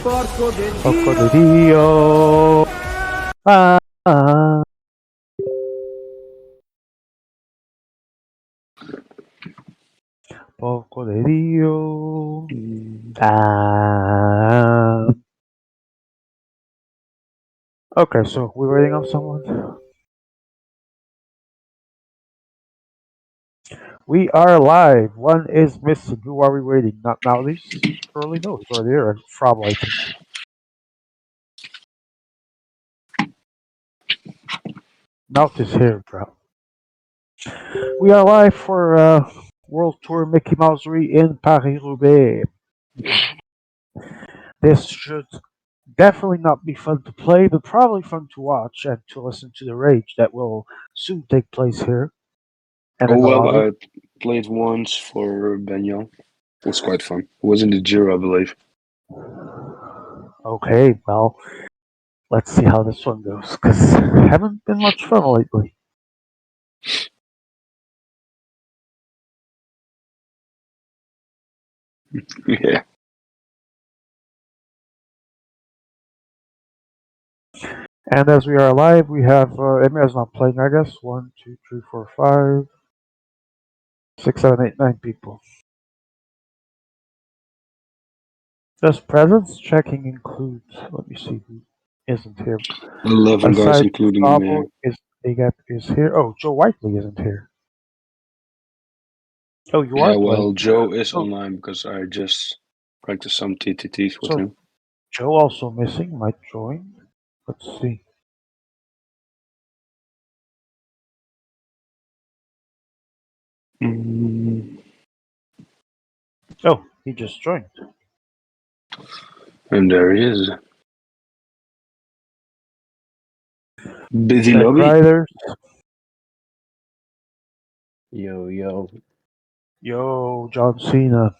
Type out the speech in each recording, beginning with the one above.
Porco de Poco de Dio! Dio. Ah, ah. Poco de Dio. Ah. Okay, so we're waiting on someone. We are live. One is missing. Who are we waiting? Not nowadays. Surely no, he's already there. Frabo, I think. Naut is here, bro. We are live for World Tour Mickey Mousery in Paris-Roubaix. This should definitely not be fun to play, but probably fun to watch and to listen to the rage that will soon take place here. And Oh in the well, lobby. I played once for Benyon. It was quite fun. It was in the Giro, I believe. Okay, well, let's see how this one goes, because haven't been much fun lately. Yeah. And as we are live, we have Emira's not playing, I guess. 1, 2, 3, 4, 5, 6, 7, 8, 9 people. Does presence checking include? Let me see who isn't here. 11 guys, Aside including the Bravo, mayor. is Agap is here. Oh, Joe Whiteley isn't here. Oh, you Yeah, are well, playing. Joe is Oh, online because I just practiced some TTTs with so him. Joe also missing. Might join. Let's see. Oh, he just joined. And there he is. Busy Check lobby. riders. Yo, Yo, John Cena.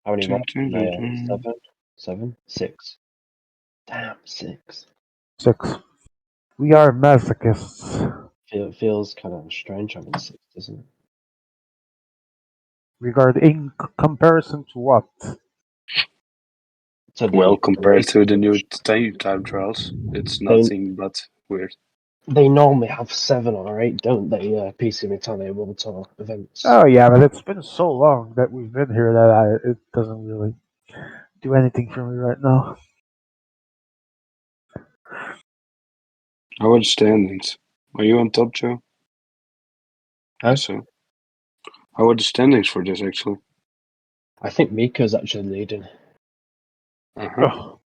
how many Dun, rounds dun, in dun, there? dun. 7? 6. Damn, 6. 6. We are masochists. Feels kind of strange having 6, doesn't it? In comparison to what? So Well, the compared race to the new coach, time trials, it's they nothing but weird. they normally have 7 or 8, don't they? PCM Italia World Tour events. Oh yeah, but it's been so long that we've been here that it doesn't really do anything for me right now. How are the standings? Are you on top, Joe? Huh? So, how are the standings for this actually? I think Miko's actually leading. Uh-huh. Oh,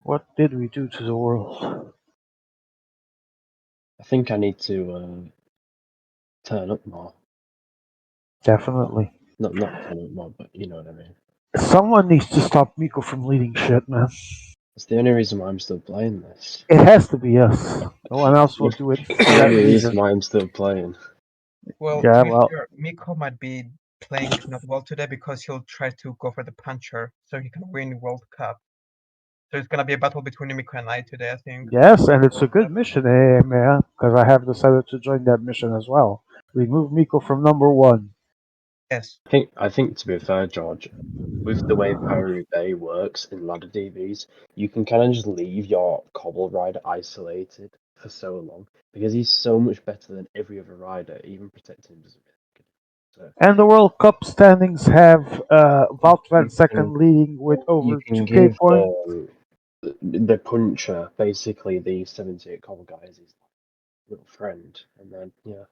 what did we do to the world? I think I need to turn up more. Definitely. Not turn up more, but you know what I mean. Someone needs to stop Miko from leading shit, man. It's the only reason why I'm still playing this. It has to be us. No one else will do it for It's the that only reason. reason why I'm still playing. Well, Yeah, to be well, fair, Miko might be playing not well today because he'll try to go for the puncher so he can win World Cup. So it's gonna be a battle between Miko and I today, I think. yes, and it's a good mission, man, because I have decided to join that mission as well. Remove Miko from number 1. Yes. I think to be fair, George, with the way Paris-Roubaix works in ladder DVs, you can kind of just leave your cobble rider isolated for so long because he's so much better than every other rider. Even protecting him doesn't really make it. And the World Cup standings have Wout van You Second leading with you over can 2k give points. the puncher basically the 78 cobble guys his little friend, and then the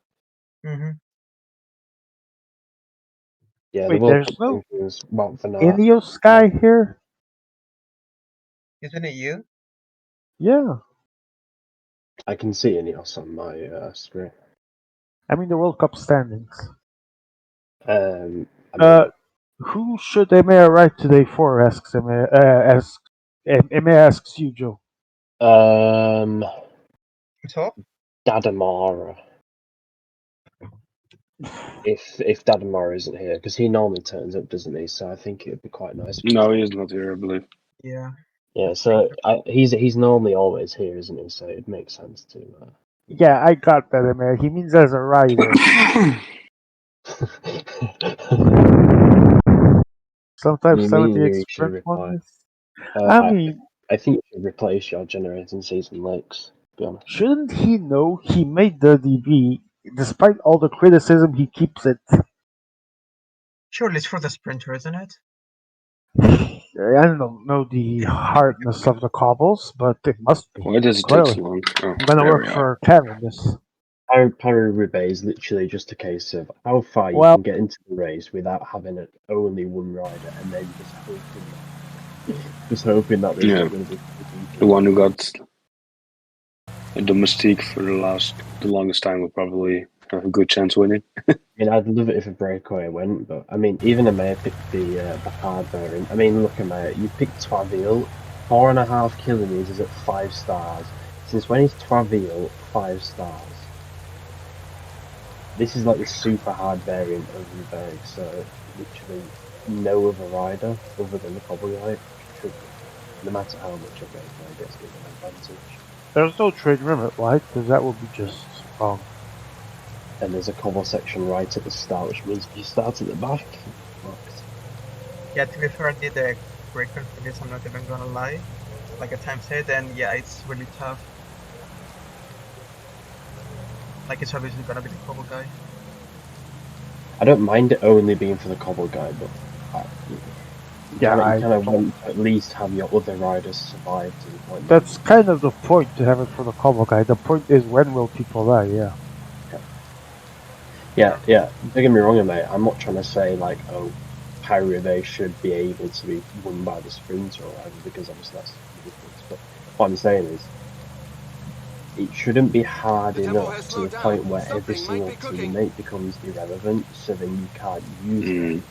Wait, World Cup there's no rankings Wout van Aert. Ineos guy here? Isn't it you? Yeah. I can see Ineos on my screen. I mean the World Cup standings. I mean, Who should Emea write today for? Asks Emea asks you, Joe. So? Dadamara. If Dadamara isn't here, because he normally turns up, doesn't he? So I think it would be quite nice. No, he is not here, I believe. Yeah. Yeah. So he's normally always here, isn't he? So it makes sense to. Yeah, I got that, Emea. He means as a rider. Sometimes Me 78 you should sprint reply. ones. I I mean, think you should replace your generating season legs, to be honest. shouldn't he know he made the DB? Despite all the criticism, he keeps it. Surely it's for the sprinter, isn't it? I don't know the hardness of the cobbles, but it must be. Why does it take Clearly. so long? Oh, I'm gonna there work we are. for Kevin this. Paris-Roubaix is literally just a case of how far you Well, can get into the race without having only one rider, and then just hoping that there's Yeah. not going to be The one who got a domestique for the longest time will probably have a good chance winning. I mean, I'd love it if a breakaway went, but I mean, even Amaya picked the hard variant. I mean, look, Amaya, you picked Traville, 4.5 kilometers at 5 stars. Since when is Traville 5 stars? This is like the super hard variant of Roubaix, so literally no other rider other than the cobble guy should, no matter how much a breakaway gets given an advantage. there's no trade limit, right? Because that would be just wrong. And there's a cobble section right at the start, which means if you start at the back, fucked. Yeah, to be fair, I did a breaker for this, I'm not even gonna lie. Like a time said, and yeah, it's really tough. Like it's obviously gonna be the cobble guy. I don't mind it only being for the cobble guy, but you kind of want to at least have your other riders survive to the point. That's kind of the point to have it for the cobble guy. The point is when will people die? Yeah. Don't get me wrong, mate. I'm not trying to say like, oh, Paris-Roubaix should be able to be won by the sprinter or whatever, because obviously that's ridiculous. But what I'm saying is, it shouldn't be hard enough to the point where every single teammate becomes irrelevant, so then you can't use them.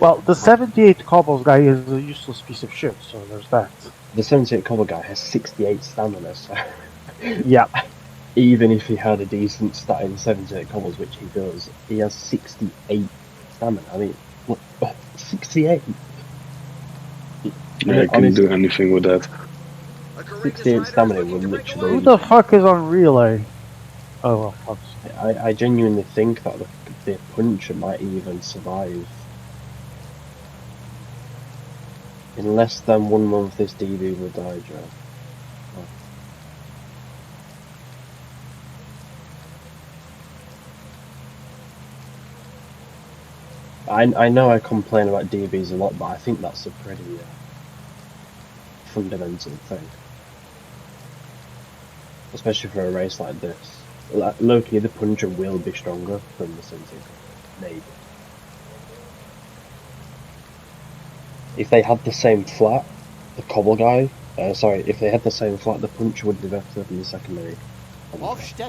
Well, the 78 cobbles guy is a useless piece of shit, so there's that. The 78 cobble guy has 68 stamina, so yeah. Even if he had a decent stat in 78 cobbles, which he does, he has 68 stamina. I mean, what, 68? Yeah, I couldn't do anything with that. 68 stamina would literally... Who the fuck is on relay? Oh, well, fuck. I genuinely think that the puncher might even survive. In less than 1 month, this DB will die, Joe. I know I complain about DBs a lot, but I think that's a pretty fundamental thing. Especially for a race like this. Like, low-key, the puncher will be stronger than the Cintiq. Maybe. If they had the same flat, the cobble guy... if they had the same flat, the puncher would be better than the secondary.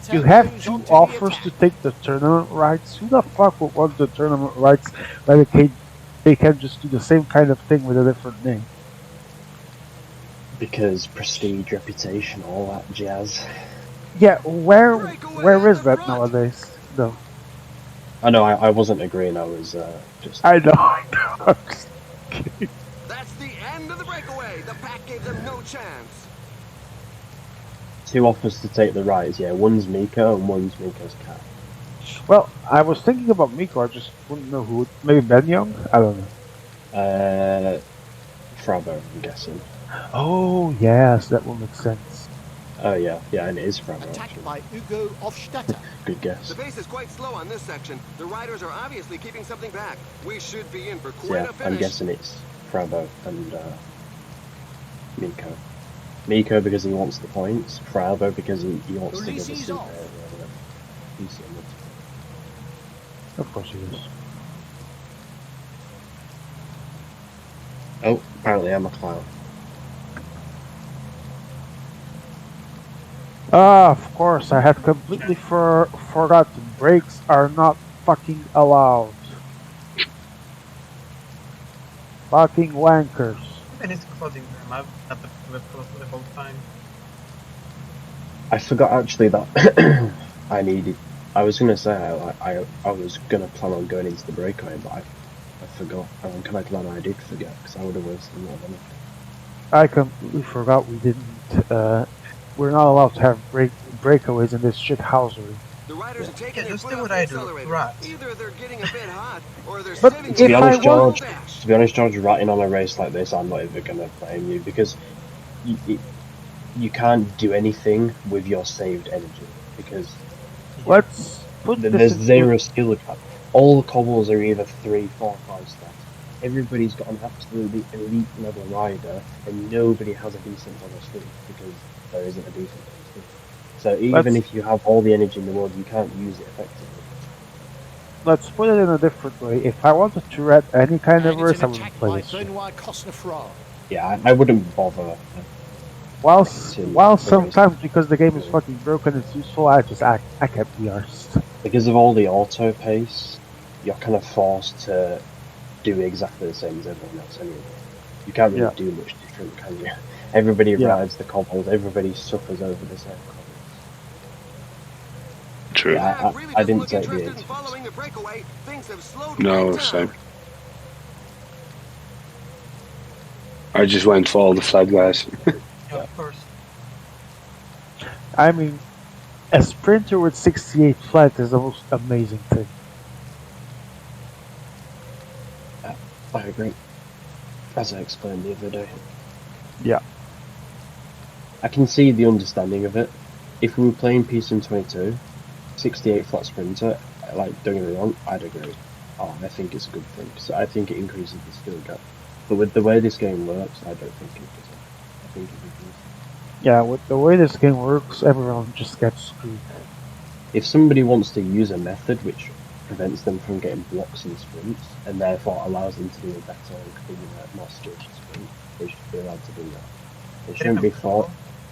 You have 2 offers to take the tournament rights. Who the fuck would want the tournament rights when they can just do the same kind of thing with a different name? Because prestige, reputation, all that jazz. Yeah, where is that nowadays, though? I know, I wasn't agreeing, I was just... I know. I'm just kidding. That's the end of the breakaway. The pack gave them no chance. 2 offers to take the rides, yeah. One's Miko and one's Miko's cat. Well, I was thinking about Miko, I just wouldn't know who. Maybe Ben Young? I don't know. Frabo, I'm guessing. Oh, yes, that will make sense. Oh, yeah, and it is Frabo. Attacked by Ugo Hofstetter. Good guess. The pace is quite slow on this section. The riders are obviously keeping something back. We should be in for quite a finish. I'm guessing it's Frabo and Miko. Miko because he wants the points, Frabo because he wants to get the super PCM. Of course he is. Oh, apparently I'm a clown. Ah, of course, I had completely forgotten. Brakes are not fucking allowed. Fucking wankers. And it's closing them up at the whole time. I forgot actually that I was gonna say I was gonna plan on going into the breakaway, but I forgot. I'm kind of glad I did forget because I would have wasted more money. I completely forgot we didn't. We're not allowed to have breakaways in this shithousery. The riders are taking Yeah, their just foot do off what the I do, accelerator. right. Either they're getting a bit hot, or they're But sitting if in I a want- dash. To be honest, George, ratting on a race like this, I'm not even going to blame you because you can't do anything with your saved energy because let's put this there's into zero skill cap. All the cobbles are either 3, 4, 5 stars. Everybody's got an absolutely elite level rider, and nobody has a decent level speed because there isn't a decent level speed. So even if you have all the energy in the world, you can't use it effectively. let's put it in a different way. If I wanted to read any kind of And it's race, an I wouldn't attack play by this shit. Benoit Cosnefroid. Yeah, I wouldn't bother. While to race sometimes because the game is fucking broken, it's useful. I can't be arsed. because of all the auto pace, you're kind of forced to do exactly the same as everyone else anyway. You can't really do much different, can you? Everybody rides the cobbles, everybody suffers over the same cobbles. True. Yeah, Really I doesn't didn't look take the interested 80s. in following the breakaway. Things have slowed No, right same. down. I just went for all the flat guys. Yeah, of course. I mean, a sprinter with 68 flat is the most amazing thing. I agree. As I explained the other day. Yeah. I can see the understanding of it. If we were playing PCM 22, 68 flat sprinter, like, don't get me wrong, I'd agree. Oh, I think it's a good thing, because I think it increases the skill gap. But with the way this game works, I don't think it does. I think it increases. Yeah, with the way this game works, everyone just gets screwed. If somebody wants to use a method which prevents them from getting blocks in sprints, and therefore allows them to do a better and cleaner, more skilled sprint, they should be allowed to do that. They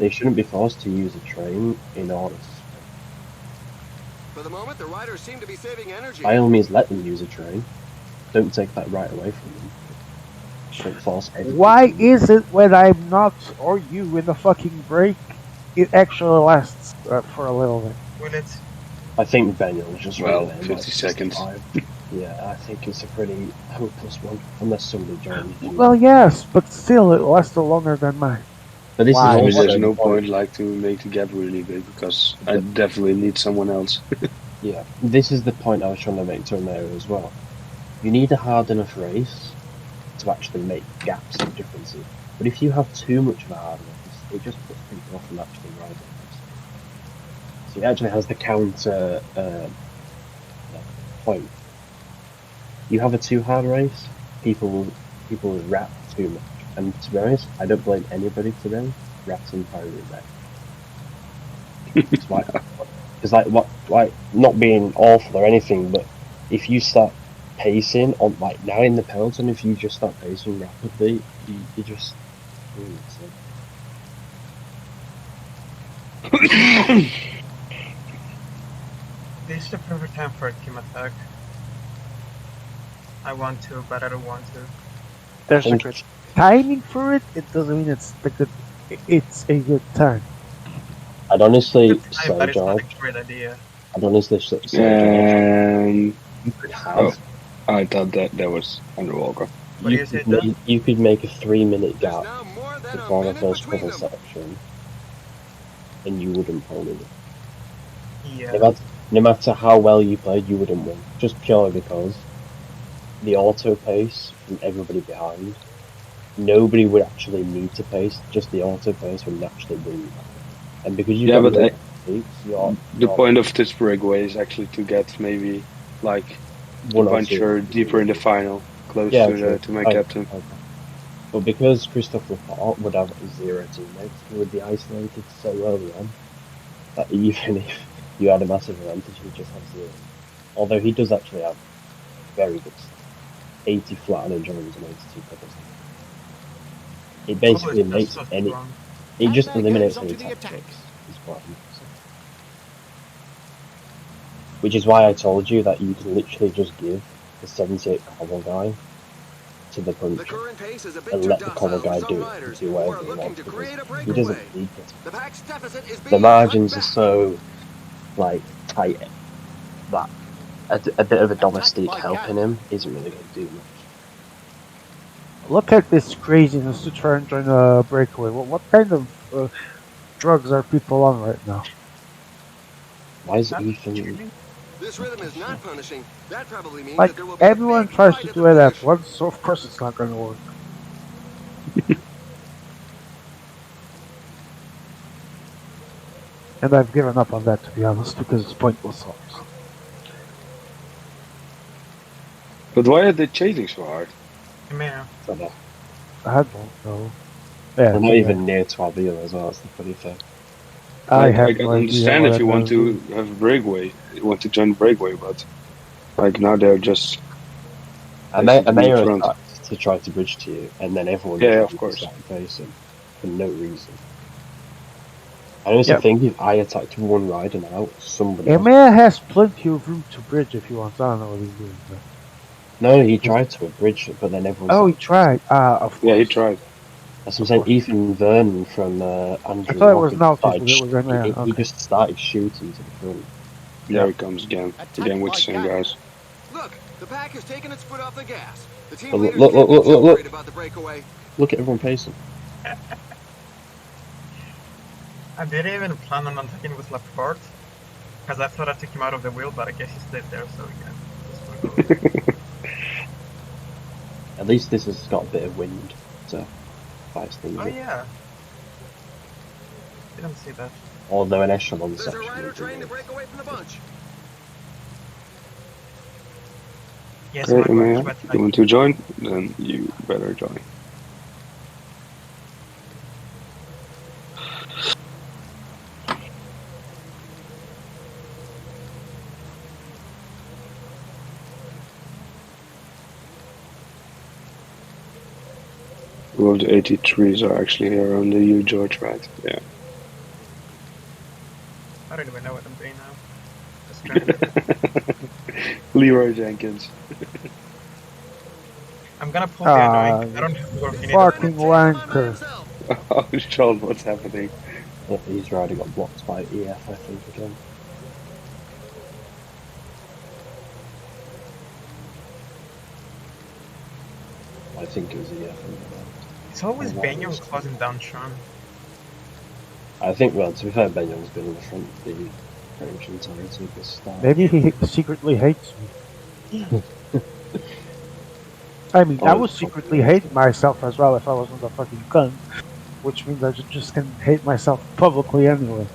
shouldn't be forced to use a train in order to sprint. For the moment, the riders seem to be saving energy. By all means, let them use a train. Don't take that right away from them. Don't force everything. Why is it when I'm not, or you, in the fucking break, it actually lasts for a little bit? Well, it's... I think Daniel just 50 seconds. Yeah, I think it's a pretty hopeless one, unless somebody joins you. Well, yes, but still, it lasted longer than mine. But this Why? is Maybe also there's the no point like to make the gap really big because I definitely need someone else. Yeah, this is the point I was trying to make to Romero as well. You need a hard enough race to actually make gaps and differences. But if you have too much of a hard race, it just puts people off from actually riding this. So it actually has the counter point. You have a too hard race, people will rap too much. And to be honest, I don't blame anybody today ratting Paris-Roubaix. It's like not being awful or anything, but if you start pacing on like now in the peloton, if you just start pacing rapidly, you just This is the perfect time for a team attack. I want to, but I don't want to. There's a good timing for it. It doesn't mean it's a good time. I'd honestly Good time, say, but it's not George. a great idea. I'd honestly say, George. You could have. I thought that was Underwalker. What do you say, Dan? You could make a 3-minute There's gap now more than a before the minute first between cover them. section, and you wouldn't probably win. Yeah. No matter how well you played, you wouldn't win. Just purely because the auto pace from everybody behind, nobody would actually need to pace, just the auto pace would naturally win you. And because you've got but the point of this breakaway is actually to get maybe like one a puncher deeper in the final, close to my captain. Okay. But because Christophe Laporte would have 0 teammates, he would be isolated so early on that even if you had a massive advantage, he'd just have 0. Although he does actually have very good stuff. 80 flat on endurance and 82 covers. It basically makes any... It just eliminates any tactics. It's quite interesting. Which is why I told you that you can literally just give the 78 cobble guy to the puncher and let the cobble guy do it and do whatever he wants because he doesn't need it. The margins are so like tight that a bit of a domestique helping him isn't really going to do much. Look at this craziness to try and join a breakaway. What kind of drugs are people on right now? Why is Not Ethan? cheating. This rhythm is not punishing. That probably means Like, that there will be a everyone big tries fight to at do the it at finish. once, so of course it's not gonna work. And I've given up on that, to be honest, because it's pointless. But why are they chasing so hard? Yeah. I don't know. Yeah, They're not yeah. even near Twaville as well. That's the funny thing. I Like, I have can no idea understand what if you I'm want gonna to do. have a breakaway, you want to join breakaway, but like now they're just And basically they in are front. attacked to try to bridge to you, and then everyone Yeah, just of course. started facing for no reason. I also Yep. think if I attacked one rider now, somebody else. Emea has plenty of room to bridge if he wants. I don't know what he's doing. But... No, he tried to bridge, but then everyone. Oh, he started. tried. Of course. Yeah, he tried. That's what I'm Of saying. course. Ethan Vernon from I Andrew thought it was Walker Nautilus, started. but it was Emea. He Okay. just started shooting to the front. There Yeah. he comes again. Attacked Again with by the same Gap. guys. Look, the pack has taken its foot off the gas. The team But leaders look, can't be look, too look, look. worried about the breakaway. Look at everyone pacing. I didn't even plan on attacking with Laporte, because I thought I took him out of the wheel, but I guess he stayed there, so yeah. This one goes. At least this has got a bit of wind to fight things Oh up. yeah. Didn't see that. Although an echelon There's a section. rider would be trying to nice. break away from the bunch. Yes, Okay, I'm going to man, you want to join? Then you better join. All of the 83s are actually here on the U, George, right? Yeah. I don't even know what I'm doing now. Just trying to... Leroy Jenkins. I'm gonna pull the annoying. I don't have to work in Fucking Trying to take him on by wanker. himself. Oh, Sean, what's happening? Yeah, his rider got blocked by EF, I think, again. I think it was EF. It's always Oh, Benyon wow. closing down Sean. I think, well, to be fair, Benyon's been in the front the pretty much entirety of this start. Maybe he secretly hates me. I mean, I Oh, would it's secretly probably- hate myself as well if I wasn't a fucking cunt. Which means I just can hate myself publicly anyway.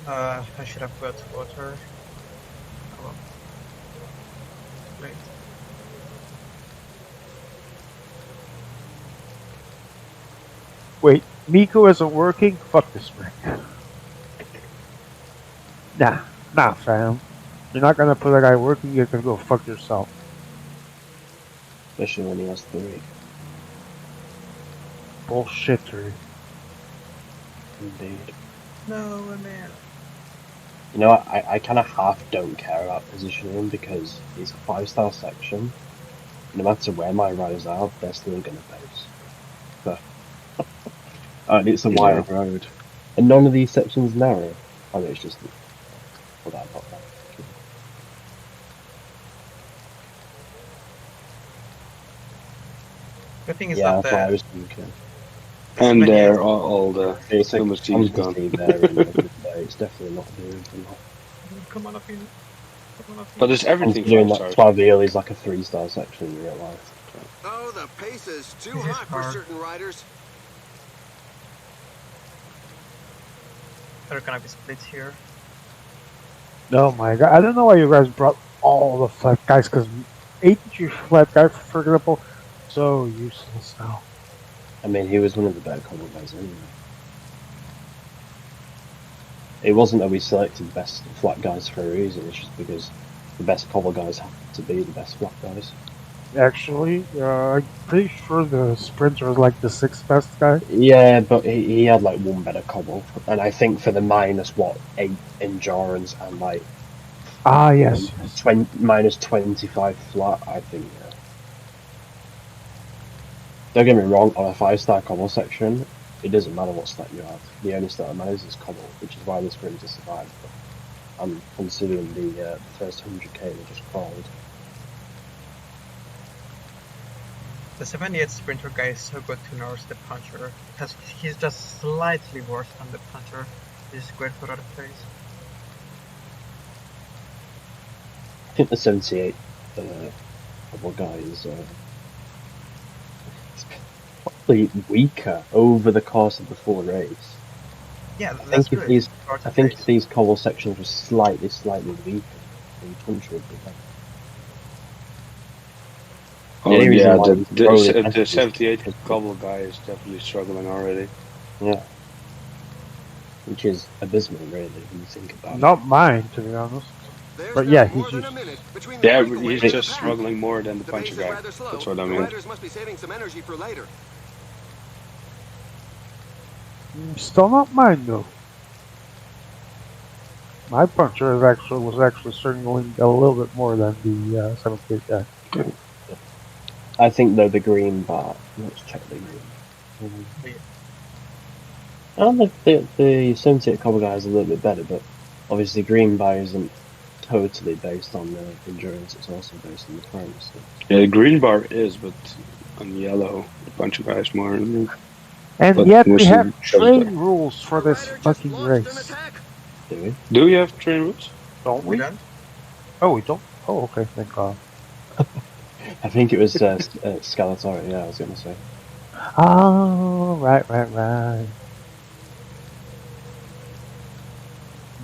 I should have put water. Oh, well. Wait. Wait, Miko isn't working? Fuck this man. Nah, fam. You're not gonna put a guy working, you're gonna go fuck yourself. Especially when he has 3. Bullshittery. Indeed. No, man. You know what, I kind of half don't care about positioning because it's a 5-star section. No matter where my riders are, they're still going to pace. So, and it's a wide road. And none of these sections narrow. I mean, it's just... Well, that's not that. The thing is Yeah, that that's what I was thinking. And But there yeah. are all the It's like Thomas G's gone. there and there. It's definitely not doing for now. Come on up in. Come on up in. But it's everything Considering 5 that stars. Twaville is like a 3-star section in real life. Oh, the pace is too This is hot for hard. certain riders. They're gonna be split here. Oh my god, I don't know why you guys brought all the flat guys, because 8-inch flat guy, for example, so useless now. I mean, he was one of the better combo guys anyway. It wasn't that we selected best flat guys for a reason, it's just because the best cobble guys have to be the best flat guys. Actually, I'm pretty sure the sprinter was like the 6th best guy. Yeah, but he had like one better cobble, and I think for the -8 endurance and like Ah, yes. -25 flat, I think. Don't get me wrong, on a 5-star cobble section, it doesn't matter what stat you have. The only stat that matters is cobble, which is why the sprints are survived. But I'm considering the first 100k they just crawled. The 78 sprinter guy is so good to nurse the puncher, because he's just slightly worse than the puncher. He's great for other plays. I think the 78 cobble guy is probably weaker over the course of the full race. Yeah, I that's think good. if these cobble sections were slightly weaker, the puncher would be better. Oh The only reason yeah, why he's probably better the is 78 because- cobble guy is definitely struggling already. Yeah. Which is abysmal, really, when you think about it. Not mine, to be honest. There's But now yeah, more he's than a used- minute between the Yeah, breakaway he's and the just pack. struggling more than the The puncher pace is guy. rather slow. That's what I The mean. riders must be saving some energy for later. Still not mine, though. My puncher was actually struggling a little bit more than the 78 guy. I think, though, the green bar... Let's check the green. And the 78 cobble guy is a little bit better, but obviously green bar isn't totally based on the endurance, it's also based on the points. So. Yeah, the green bar is, but on yellow, the puncher guy is more. And But yet we mostly have shows train rules for The this rider just fucking launched an race. attack. Do we? Do you have train routes? Don't We we? don't? Oh, we don't? Oh, okay, thank God. I think it was Skeletor, yeah, I was going to say. Oh, right.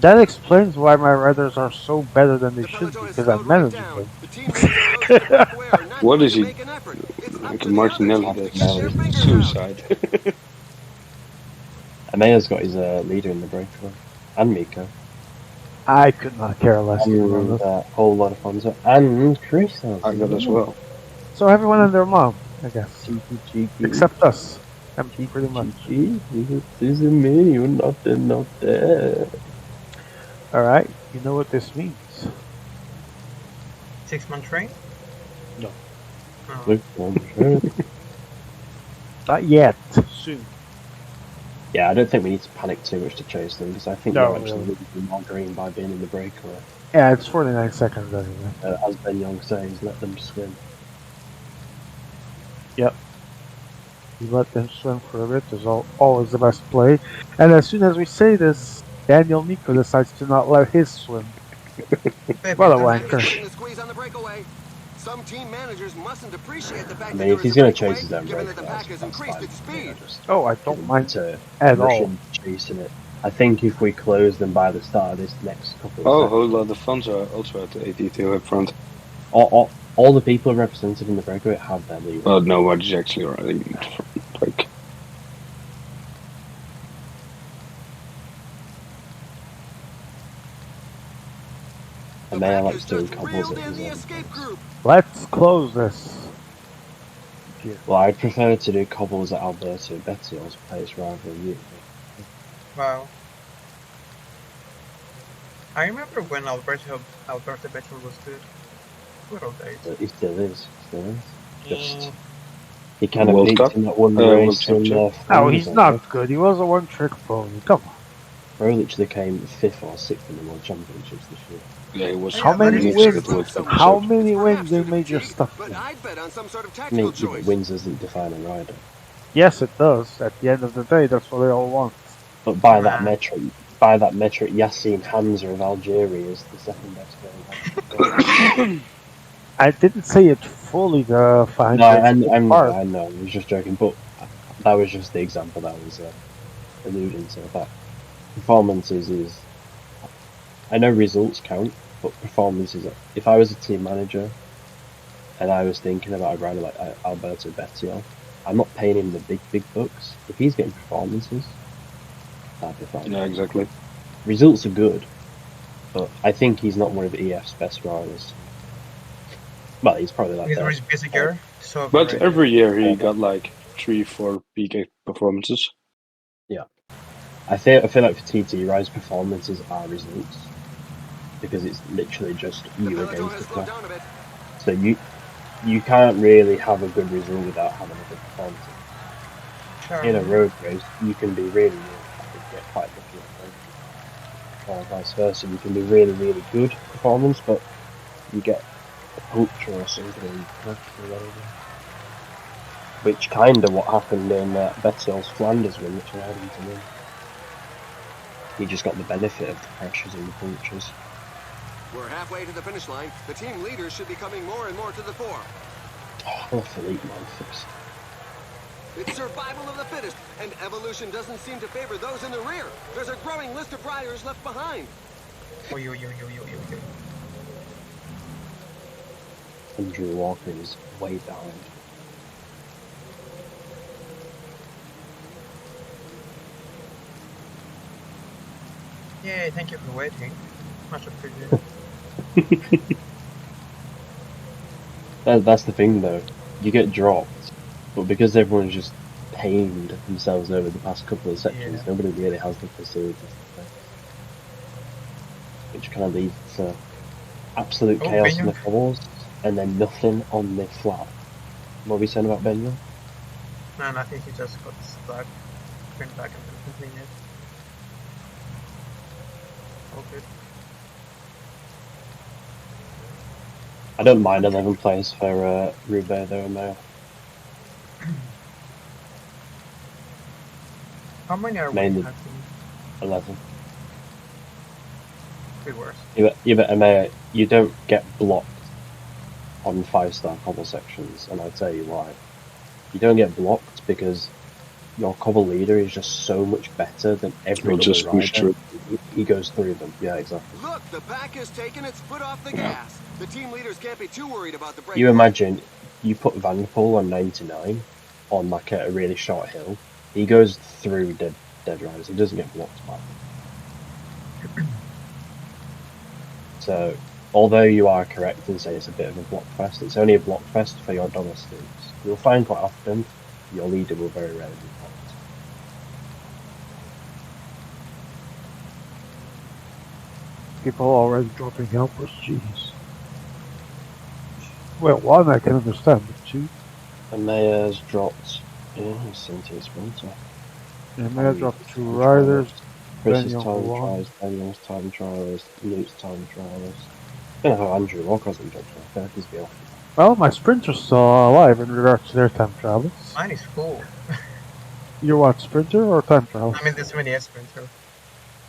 That explains why my riders are so better than they The should be, peloton is because slowed I'm right managing down. them. The teammates and those in the breakaway are not What going is to he? make an effort. It's up Like to a the Martinelli, other team to that's get their fingers out. suicide. Amaya's got his leader in the breakaway. And Miko. I could not care less, to be And honest. a whole lot of Fonzo. And Chris has I got as well. So everyone and their mom, I guess. Cheeky. Except us. Pretty much. Cheeky. This is me, you're not there. Alright, you know what this means. 6-man train? No. Oh. Look, I'm Not yet. Soon. Yeah, I don't think we need to panic too much to chase them, because I think No, they're actually really. losing more green by being in the breakaway. Yeah, it's 49 seconds anyway. As Ben Young says, let them swim. Yep. You let them swim for a bit is always the best play. And as soon as we say this, Daniel Nico decides to not let his swim. Baby, What a don't- wanker. Getting the squeeze on the breakaway. Some team managers mustn't appreciate the fact I that mean, there if is he's a going to breakaway, chase his own given that the breakaway, pack has that's increased fine. its speed. Oh, I don't mind to at rush all. him chasing it. I think if we close them by the start of this next couple Oh, a of whole lot of funds are also at the 82 up front. all the people represented in the breakaway have their leader. Well, nobody's actually running in front. Like, And The they pack like has doing just couples reeled at in the his escape group. Let's close this. Well, I'd prefer to do cobbles at Alberto Bettiol's place rather than you. Wow. I remember when Alberto Bettiol was good. Good old days. But he still is. Just Mm, he kind of World peaked Cup? in that one World race in Championship? No, he's not good. He was a one-trick pony. Come on. Roglic came 5th or 6th in the World Championships this year. yeah, he was. How many really wins? good with the How episode. many It's wins perhaps they due to major fatigue, stuff but in? I'd bet on some sort of I tactical mean, choice. wins doesn't define a rider. Yes, it does. At the end of the day, that's what they all want. But by that Nah. metric, Yassine Hamza of Algeria is the second best player. I didn't say it fully defined. No, but it's a big part. I know, I was just joking, but that was just the example that was alluding to. That performances is, I know results count, but performances. If I was a team manager and I was thinking about a rider like Alberto Bettiol, I'm not paying him the big bucks. If he's getting performances, that'd be fine. Yeah, exactly. Results are good, but I think he's not one of EF's best riders. Well, he's probably like he's that. very busy gear. So But overrated. every year he got like 3-4 PK performances. I feel like for TT, Ride's performances are results because it's literally just The you peloton against has the slowed clock. down a bit. So you can't really have a good result without having a good performance. in a road race, you can be really, really bad and get quite lucky at the or vice versa. You can be really, really good performance, but you get a puncture or something and you crash or whatever. Which kind of what happened in Bettel's Flanders win, which allowed him to win. He just got the benefit of the crashes and the punctures. We're halfway to the finish line. The team leaders should be coming more and more to the fore. Oh, Philippe Manfix. It's survival of the fittest, and evolution doesn't seem to favor those in the rear. There's a growing list of riders left behind. Andrew Walker is way behind. Yay, thank you for waiting. Much appreciated. That's the thing though. You get dropped, but because everyone's just pained themselves over the past couple of sections, nobody really has the facilities to play. Which kind of leads to absolute chaos in the cobbles, and then nothing on the flat. What are we saying about Benjamin? Man, I think he just got stuck. Went back and continued. All good. I don't mind 11 players for Roubaix though, Mayo. How many are Mainly we? 11. Be worse. You don't get blocked on 5-star cobble sections, and I'll tell you why. You don't get blocked because your cobble leader is just so much better than every other rider. He goes through them. Yeah, exactly. Look, the pack has taken its foot off the gas. The team leaders can't be too worried about the break. You imagine you put Van der Poel on 99 on like a really short hill. He goes through dead riders. He doesn't get blocked by them. So, although you are correct and say it's a bit of a block fest, it's only a block fest for your domestics. You'll find quite often your leader will very rarely be blocked. People already dropping helpers, jeez. Well, one I can understand, but two. And Mayer's dropped. Yeah, he's sent his sprinter. And Mayer dropped 2 riders. Chris's time trials, Daniel's time trials, Luke's time trials. I don't know how Andrew Walker hasn't dropped. I feel like he's been off. Well, my sprinter's still alive in regards to their time travels. Mine is full. You want sprinter or time trials? I mean, this many is sprinter.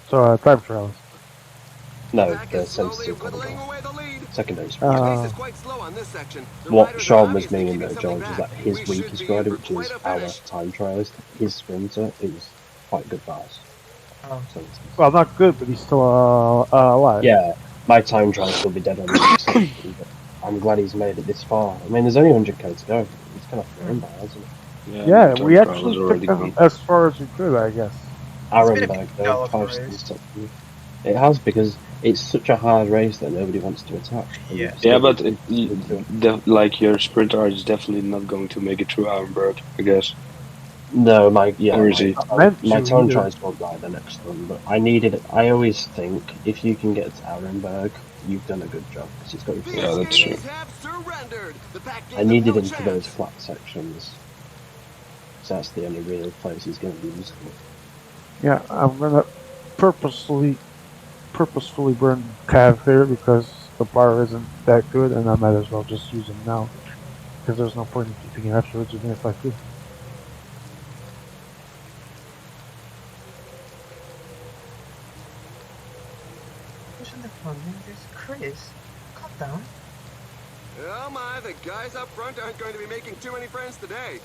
So, time trials. No, the sensitive secondary sprinter. What Sean was meaning though, George, is that his weakest rider, which is our time trialist, his sprinter is quite good bars. Well, not good, but he's still alive. Yeah, my time trialist will be dead on the next section, but I'm glad he's made it this far. I mean, there's only 100k to go. He's kind of thrown by, hasn't he? Yeah, we actually picked him as far as we could, I guess. Arenberg, though, 5 seconds. It has, because it's such a hard race that nobody wants to attack. Yeah, but like your sprinter is definitely not going to make it through Arenberg, I guess. No, my time tries won't ride the next one, but I always think if you can get to Arenberg, you've done a good job, because it's got your Yeah, that's true. I needed him for those flat sections, so that's the only real place he's going to be useful. Yeah, I'm gonna purposefully burn Cav here because the bar isn't that good, and I might as well just use him now because there's no point in keeping him afterwards, even if I could. Who's in the front? This Chris. Calm down. Oh my, the guys up front aren't going to be making too many friends today.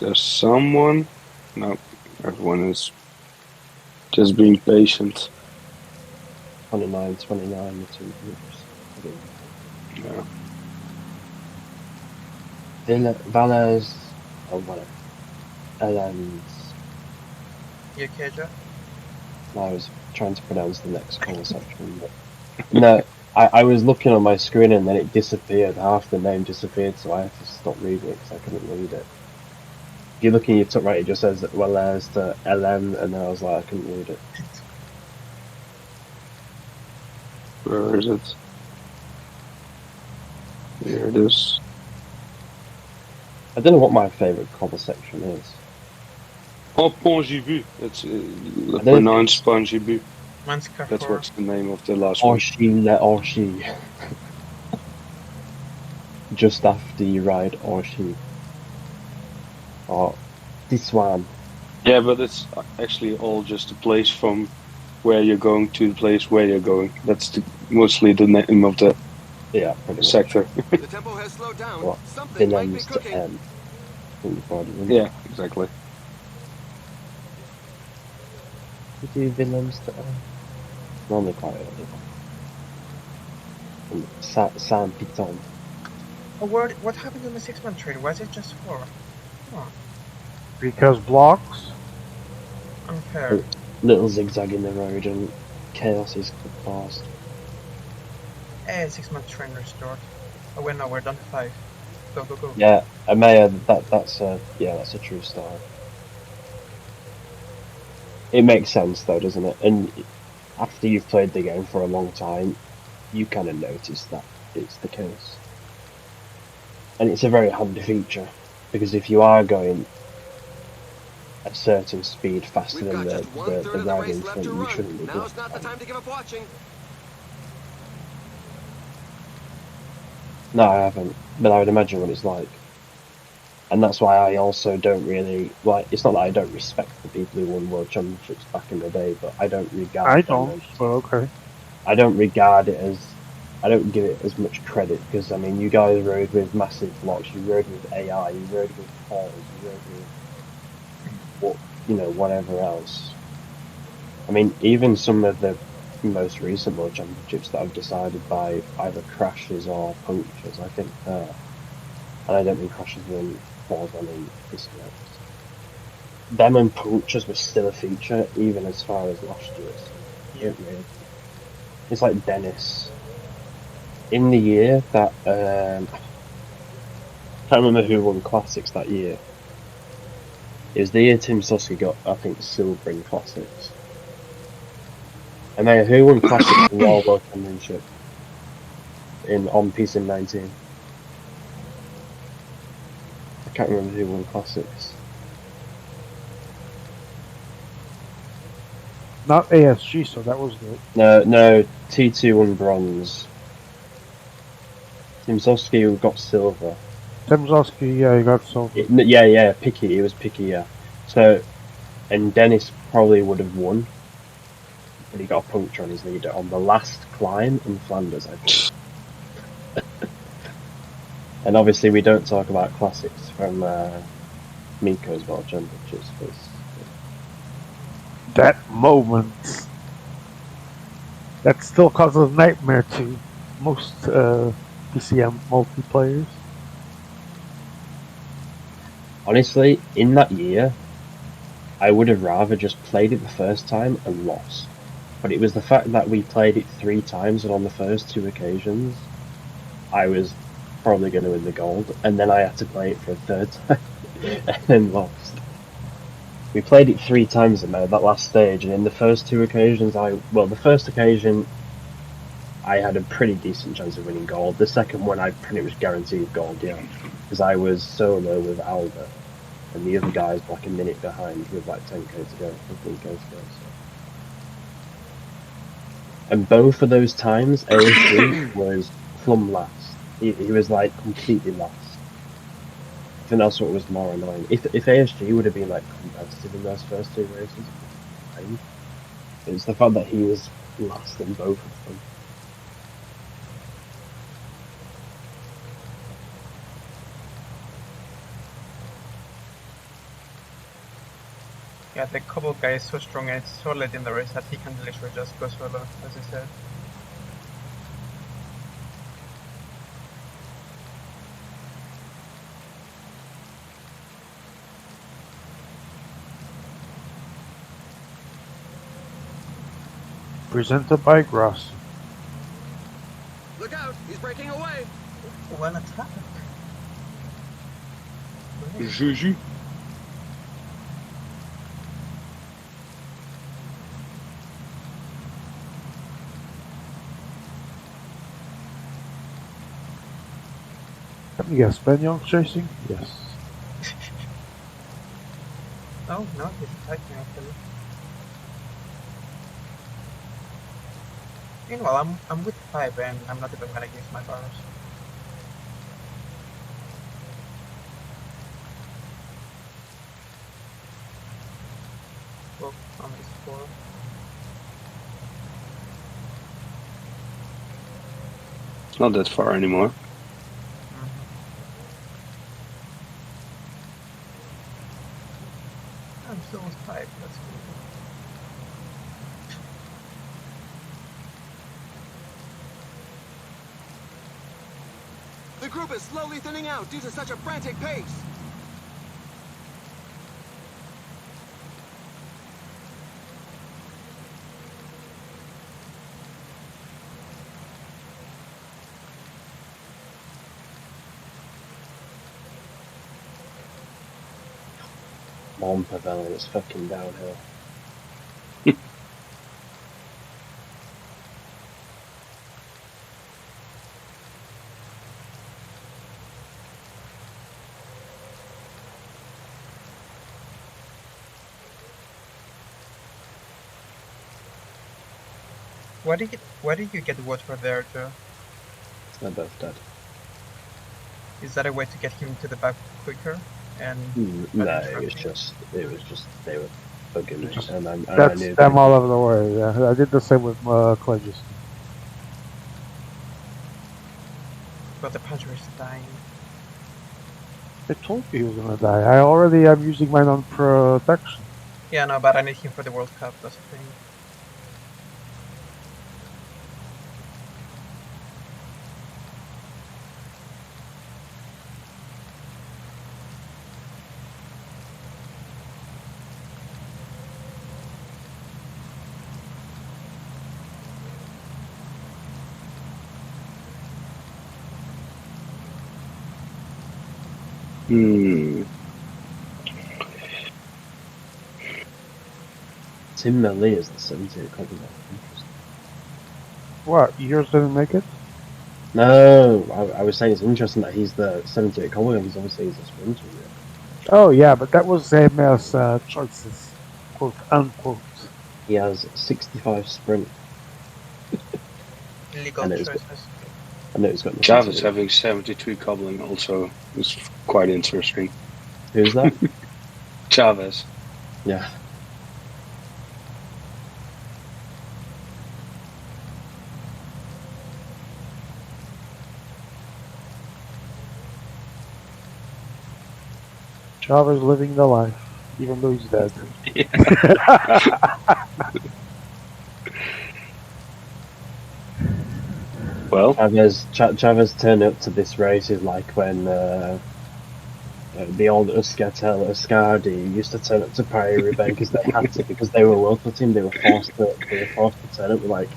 There's someone? No, everyone is just being patient. 29, the 2 groups. Yeah. Valles, or whatever. Elens. You okay, Joe? I was trying to pronounce the next colour section, but no, I was looking on my screen and then it disappeared. Half the name disappeared, so I had to stop reading it because I couldn't read it. If you look in your top right, it just says that Valles to LM, and then I was like, I couldn't read it. Where is it? Here it is. I don't know what my favourite cobble section is. Oh, Pont Gibu. It's don't pronounced Pont Gibu. Mine's That's Carrefour. what's the name of the last one. Orshi. Just after you ride Orshi. Or this one. Yeah, but it's actually all just a place from where you're going to the place where you're going. That's mostly the name of the sector. The tempo has slowed down. What? Something might be Willems to cooking. M. Yeah, exactly. You do Willems to M. Normally quite early. And San Piton. Oh, what happened in the 6-man train? Why is it just 4? Oh, Because blocks. unfair. Little zigzag in the road and chaos is fast. Hey, 6-man train restored. Oh wait, no, we're down to 5. Go, go, go. Yeah, Amaya, that's a true story. It makes sense though, doesn't it? And after you've played the game for a long time, you kind of notice that it's the case. And it's a very handy feature, because if you are going a certain speed faster We've than got the just 1/3 of the ride race in left front, to you run. shouldn't be Now's good. not the time to give up watching. No, I haven't, but I would imagine what it's like. And that's why I also don't really, like, it's not that I don't respect the people who won World Championships back in the day, but I don't regard I them don't, but okay. I don't regard it as, I don't give it as much credit, because, I mean, you guys rode with massive blocks, you rode with AI, you rode with Paul, you rode with, whatever else. I mean, even some of the most recent World Championships that I've decided by either crashes or punctures, I think, and I don't mean crashes when falls on in disconnects. Them and punctures were still a feature, even as far as last year's. Yeah. It's like Dennis. In the year that, I can't remember who won Classics that year. It was the year Tim Susky got, I think, silver in Classics. And then who won Classics in the All World Championship on PCM 19? I can't remember who won Classics. Not ASG, so that was good. No, T2 won bronze. Tim Susky got silver. Temzowski, yeah, he got silver. Yeah, Picky, it was Picky, yeah. So, and Dennis probably would have won, but he got a puncture on his leader on the last climb in Flanders, I think. And obviously we don't talk about classics from Miko's World Championships, because That moment. That still causes a nightmare to most PCM multiplayers. honestly, in that year, I would have rather just played it the first time and lost. But it was the fact that we played it 3 times, and on the first 2 occasions, I was probably going to win the gold, and then I had to play it for a 3rd time, and then lost. We played it 3 times at that last stage, and in the first 2 occasions, the first occasion, I had a pretty decent chance of winning gold. The second one, I pretty much guaranteed gold, yeah, because I was solo with Alba, and the other guys were like a minute behind with like 10k to go, 15k to go. So. And both of those times, ASG was plumb last. He was like completely last. I think that's what was more annoying. If ASG would have been like competitive in those first 2 races, fine. It's the fact that he was last in both of them. Yeah, the Cobble guy is so strong and it's so late in the race that he can literally just go solo, as you said. Presented by Gross. Look out, he's breaking away. Well attack. Juju. Let me guess, Ben Young chasing? Yes. Oh, no, he's attacking actually. Meanwhile, I'm with 5 and I'm not even gonna use my bars. Well, on this 4. It's not that far anymore. I'm still with 5, that's cool. The group is slowly thinning out due to such a frantic pace. Montpellier, it's fucking downhill. Why did you get water there, Joe? They're both dead. Is that a way to get him to the back quicker? And No, it was just they were bugging me, and I That's knew them all over the way. Yeah, I did the same with Clegis. but the puncher is dying. I told you he was gonna die. I already am using mine on protection. Yeah, no, but I need him for the World Cup. That's the thing. Tim Melly is the 70th copy. Interesting. What? Yours didn't make it? No, I was saying it's interesting that he's the 78 Commonwealth because obviously he's a sprinter. Yeah. Oh yeah, but that was MS choices, quote unquote. He has 65 sprint. Illegal And choices. I know he's got nothing Chavez to do. having 73 cobbling also is quite interesting. Who's that? Chavez. Yeah. Chavez living the life, even though he's dead. Well, Chavez turned up to this race is like when the old Uscardi used to turn up to Paris-Roubaix because they had to, because they were a local team. They were forced to turn up with like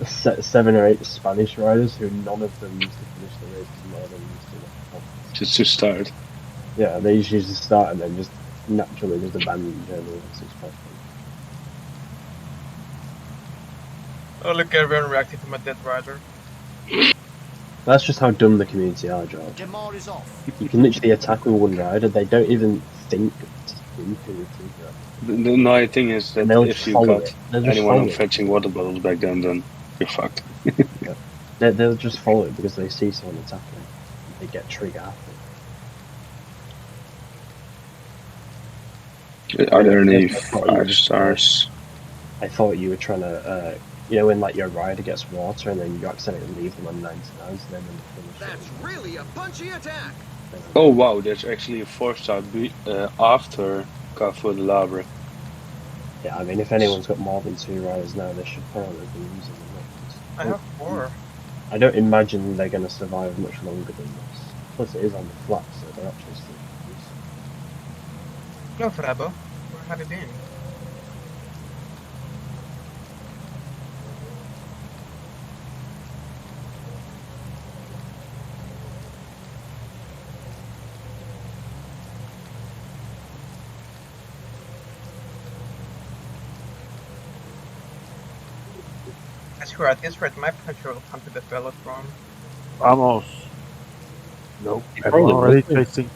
7 or 8 Spanish riders who none of them used to finish the race more than used to. just to start. Yeah, they usually just start and then just naturally just abandon the journey. Oh, look, everyone reacted to my dead rider. That's just how dumb the community are, George. Demar is off. You can literally attack with one rider. They don't even think to think anything. The annoying thing is that They'll if just you follow got it. They'll just anyone follow on it. fetching water bottles back then you're fucked. They'll just follow it because they see someone attacking. They get trigger after. Are there any 5 stars? I thought you were trying to, you know, when like your rider gets water and then you accidentally leave them on 99s, and then when they finish. That's really a punchy attack. Oh wow, there's actually a 4-star after Carrefour de Labre. Yeah, I mean, if anyone's got more than 2 riders now, they should probably be using them. I have 4. I don't imagine they're going to survive much longer than this. Plus, it is on the flat, so they're actually still No, Frabo. Where have you been? I swear, at this rate, my puncher will come to the velodrome. Almost. Nope. He Everyone probably already will. chasing.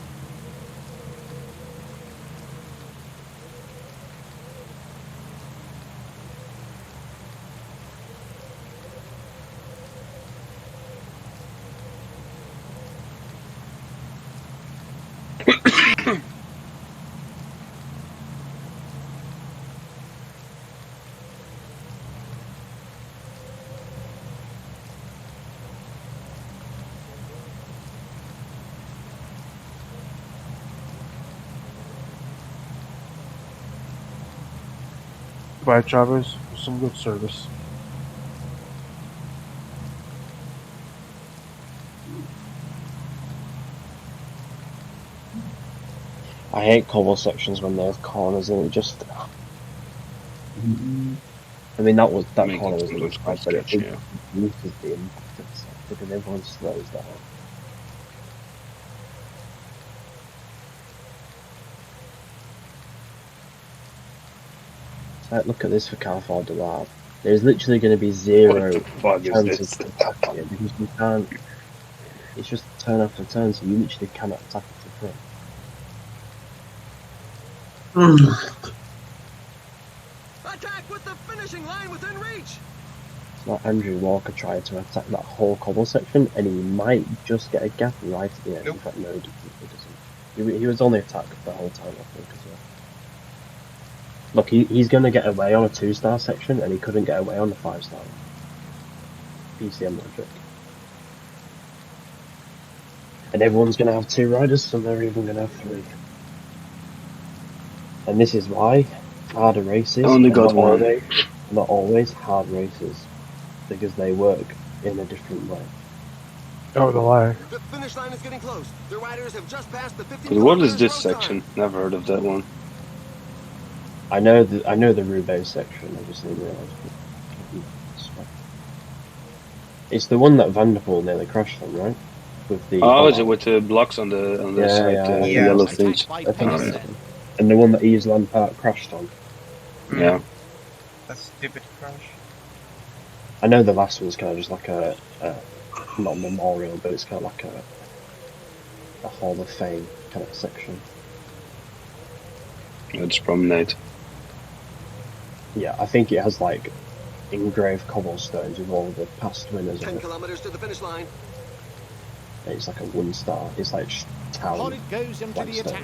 by Chavez with some good service. I hate cobble sections when they have corners and it just. I mean, that Make corner it was looks quite but it sketchy. Yeah. reduces the impact itself because everyone slows down. Like, look at this for Carrefour de Lab. There's literally going to be zero What the fuck is chances this? to attack it because you can't. It's just turn after turn, so you literally cannot attack it to front. Attack with the finishing line within reach. It's like Andrew Walker tried to attack that whole cobble section, and he might just get a gap right at the end. Nope. In fact, no, he doesn't. He was only attacked the whole time, I think, as well. Look, he's going to get away on a 2-star section, and he couldn't get away on the 5-star. PCM logic. And everyone's going to have 2 riders, so they're even going to have 3. And this is why harder races Only got one. not always hard races, because they work in a different way. Oh, the lag. The finish line is getting close. The riders have just passed the 15 But what is kilometers this road section? time. Never heard of that one. I know the Roubaix section. I just didn't realise. It's the one that Van der Poel nearly crashed on, right? With the Is it with the blocks on the side, Yeah. yellow Attacked things? by I think Oh, so. yeah. And the one that Yves Lampard crashed on. Yeah. That stupid crash. I know the last one's kind of just like a not memorial, but it's kind of like a Hall of Fame kind of section. It's promenade. Yeah, I think it has like engraved cobblestones with all the past winners on 10 it. kilometers to the finish line. It's like a 1-star. It's like On town. it goes into the Blackstone. attack.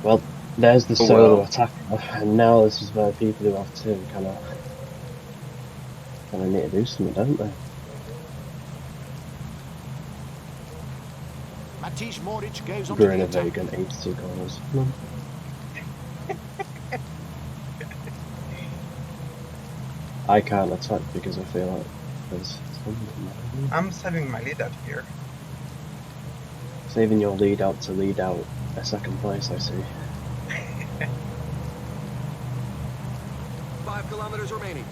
Well, there's the Oh, solo well. attacker, and now this is where people who have 2 kind of need to do something, don't they? Matej Moric goes on to the Green attack. Vegan 82 corners. I can't attack because I feel like there's something. I'm saving my lead out here. Saving your lead out to lead out a 2nd place, I see. 5 kilometers remaining.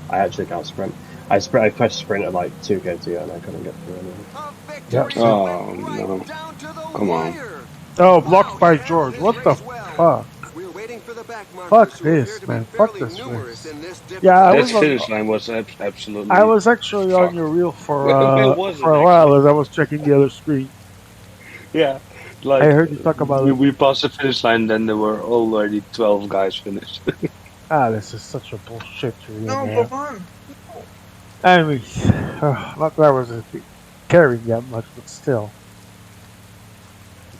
I actually can't sprint. I pressed sprint at like 2k to go and I couldn't get through anything. A victory Oh, went right no. down to the Come on. wire. Oh, blocked by Wow, he George. handled What his the race well. fuck? We're waiting for the back markers Fuck who appear this, to be man. Fuck fairly this numerous race. in this Yeah, I That was on, finish line was absolutely. I was actually on Fuck. your reel for Where was for it, a while as I was checking the other screen. Yeah. Like, I heard you talk about it. we passed the finish line, then there were already 12 guys finished. This is such a bullshit reel, No, man. go on. I mean, not that I was carrying that much, but still.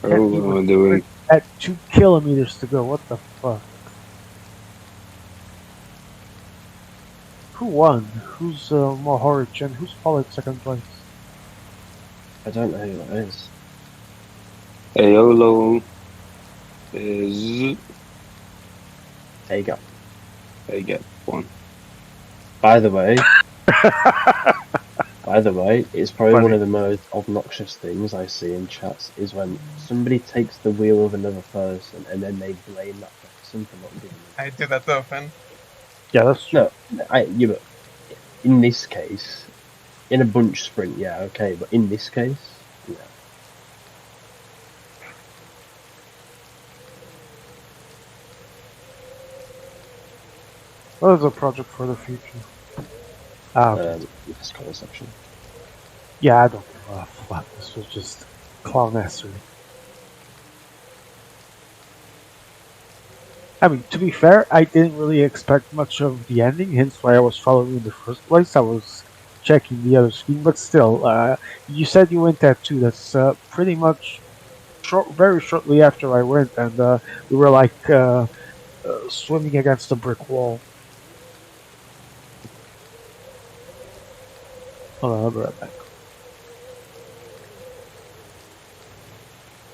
Oh, what am I doing? At 2 kilometers to go, what the fuck? Who won? Who's Mohoric and who's Pollard 2nd place? I don't know who that is. Aolo is. There you go. They get one. By the way, it's probably Funny. one of the most obnoxious things I see in chats is when somebody takes the wheel of another person and then they blame that person for not giving them. I do that often. Yeah, that's true. No, but in this case, in a bunch sprint, yeah, okay, but in this case, yeah. What is a project for the future? Okay. This call section. Yeah, I don't give a fuck. This was just clownessery. I mean, to be fair, I didn't really expect much of the ending, hence why I was following in the first place. I was checking the other screen, but still, you said you went at 2. That's pretty much very shortly after I went, and we were like swimming against a brick wall. Hold on, I'll be right back.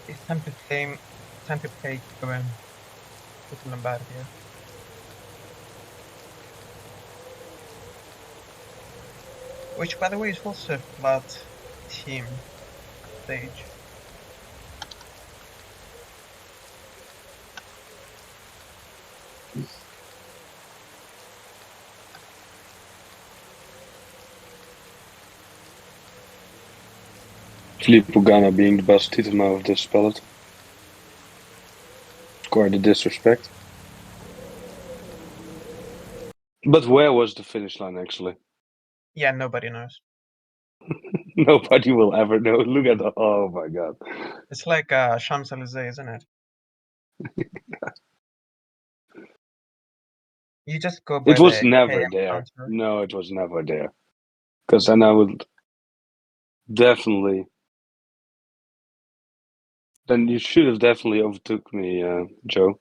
It's time to claim. Time to play Giro and go to Lombardia. Which, by the way, is also a flat team stage. Filippo Ganna being the best Titano of this pellet. Quite a disrespect. But where was the finish line, actually? Yeah, nobody knows. Nobody will ever know. Look at the... Oh, my God. It's like Champs-Élysées, isn't it? You just go by It was the never KM there. counter. No, it was never there. Because then I would definitely... Then you should have definitely overtook me, Joe.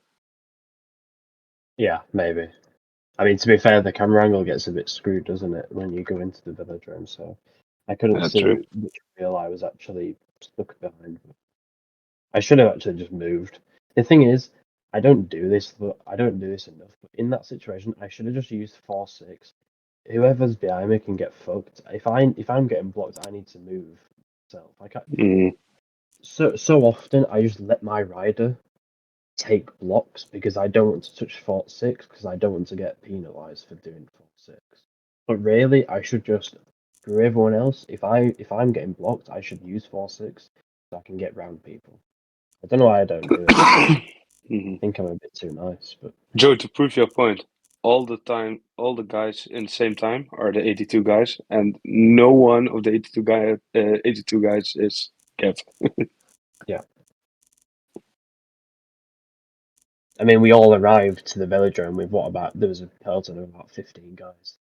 Yeah, maybe. I mean, to be fair, the camera angle gets a bit screwed, doesn't it, when you go into the velodrome? So I couldn't That's see true. which wheel I was actually stuck behind. I should have actually just moved. The thing is, I don't do this, but I don't do this enough. But in that situation, I should have just used 4-6. Whoever's behind me can get fucked. If I'm getting blocked, I need to move myself. So often I just let my rider take blocks because I don't want to touch 4-6 because I don't want to get penalised for doing 4-6. But really, I should just, for everyone else, if I'm getting blocked, I should use 4-6 so I can get round people. I don't know why I don't do it. I think I'm a bit too nice, but Joe, to prove your point, all the time, all the guys in the same time are the 82 guys, and no one of the 82 guys is Kev. yeah. I mean, we all arrived to the velodrome with there was a peloton of about 15 guys.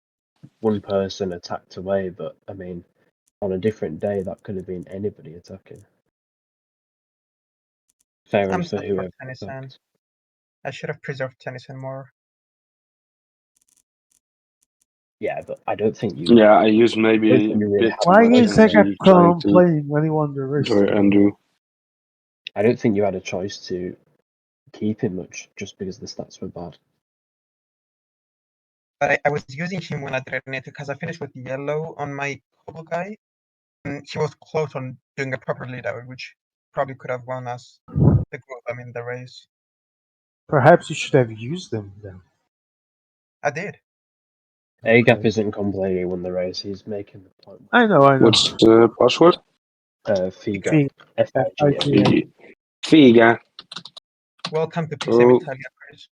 One person attacked away, but I mean, on a different day, that could have been anybody attacking. Fair I'm enough for sad for whoever Tennyson. attacked. I should have preserved Tennyson more. Yeah, but I don't think you. Yeah, I used I maybe don't a think you really bit had too Why a much choice is to make. Zach energy trying to complaining when he won the race? enjoy Andrew. I don't think you had a choice to keep him much just because the stats were bad. But I was using him when I didn't need to because I finished with yellow on my cobble guy. And he was close on doing a proper lead out, which probably could have won us the group, the race. Perhaps you should have used them then. I did. A-Gap Okay. isn't complaining he won the race, he's making the point. I know. What's the password? Figa. Fig- Figa. F-I-G-A. Figa. Welcome to PCM Oh. Italia, Chris.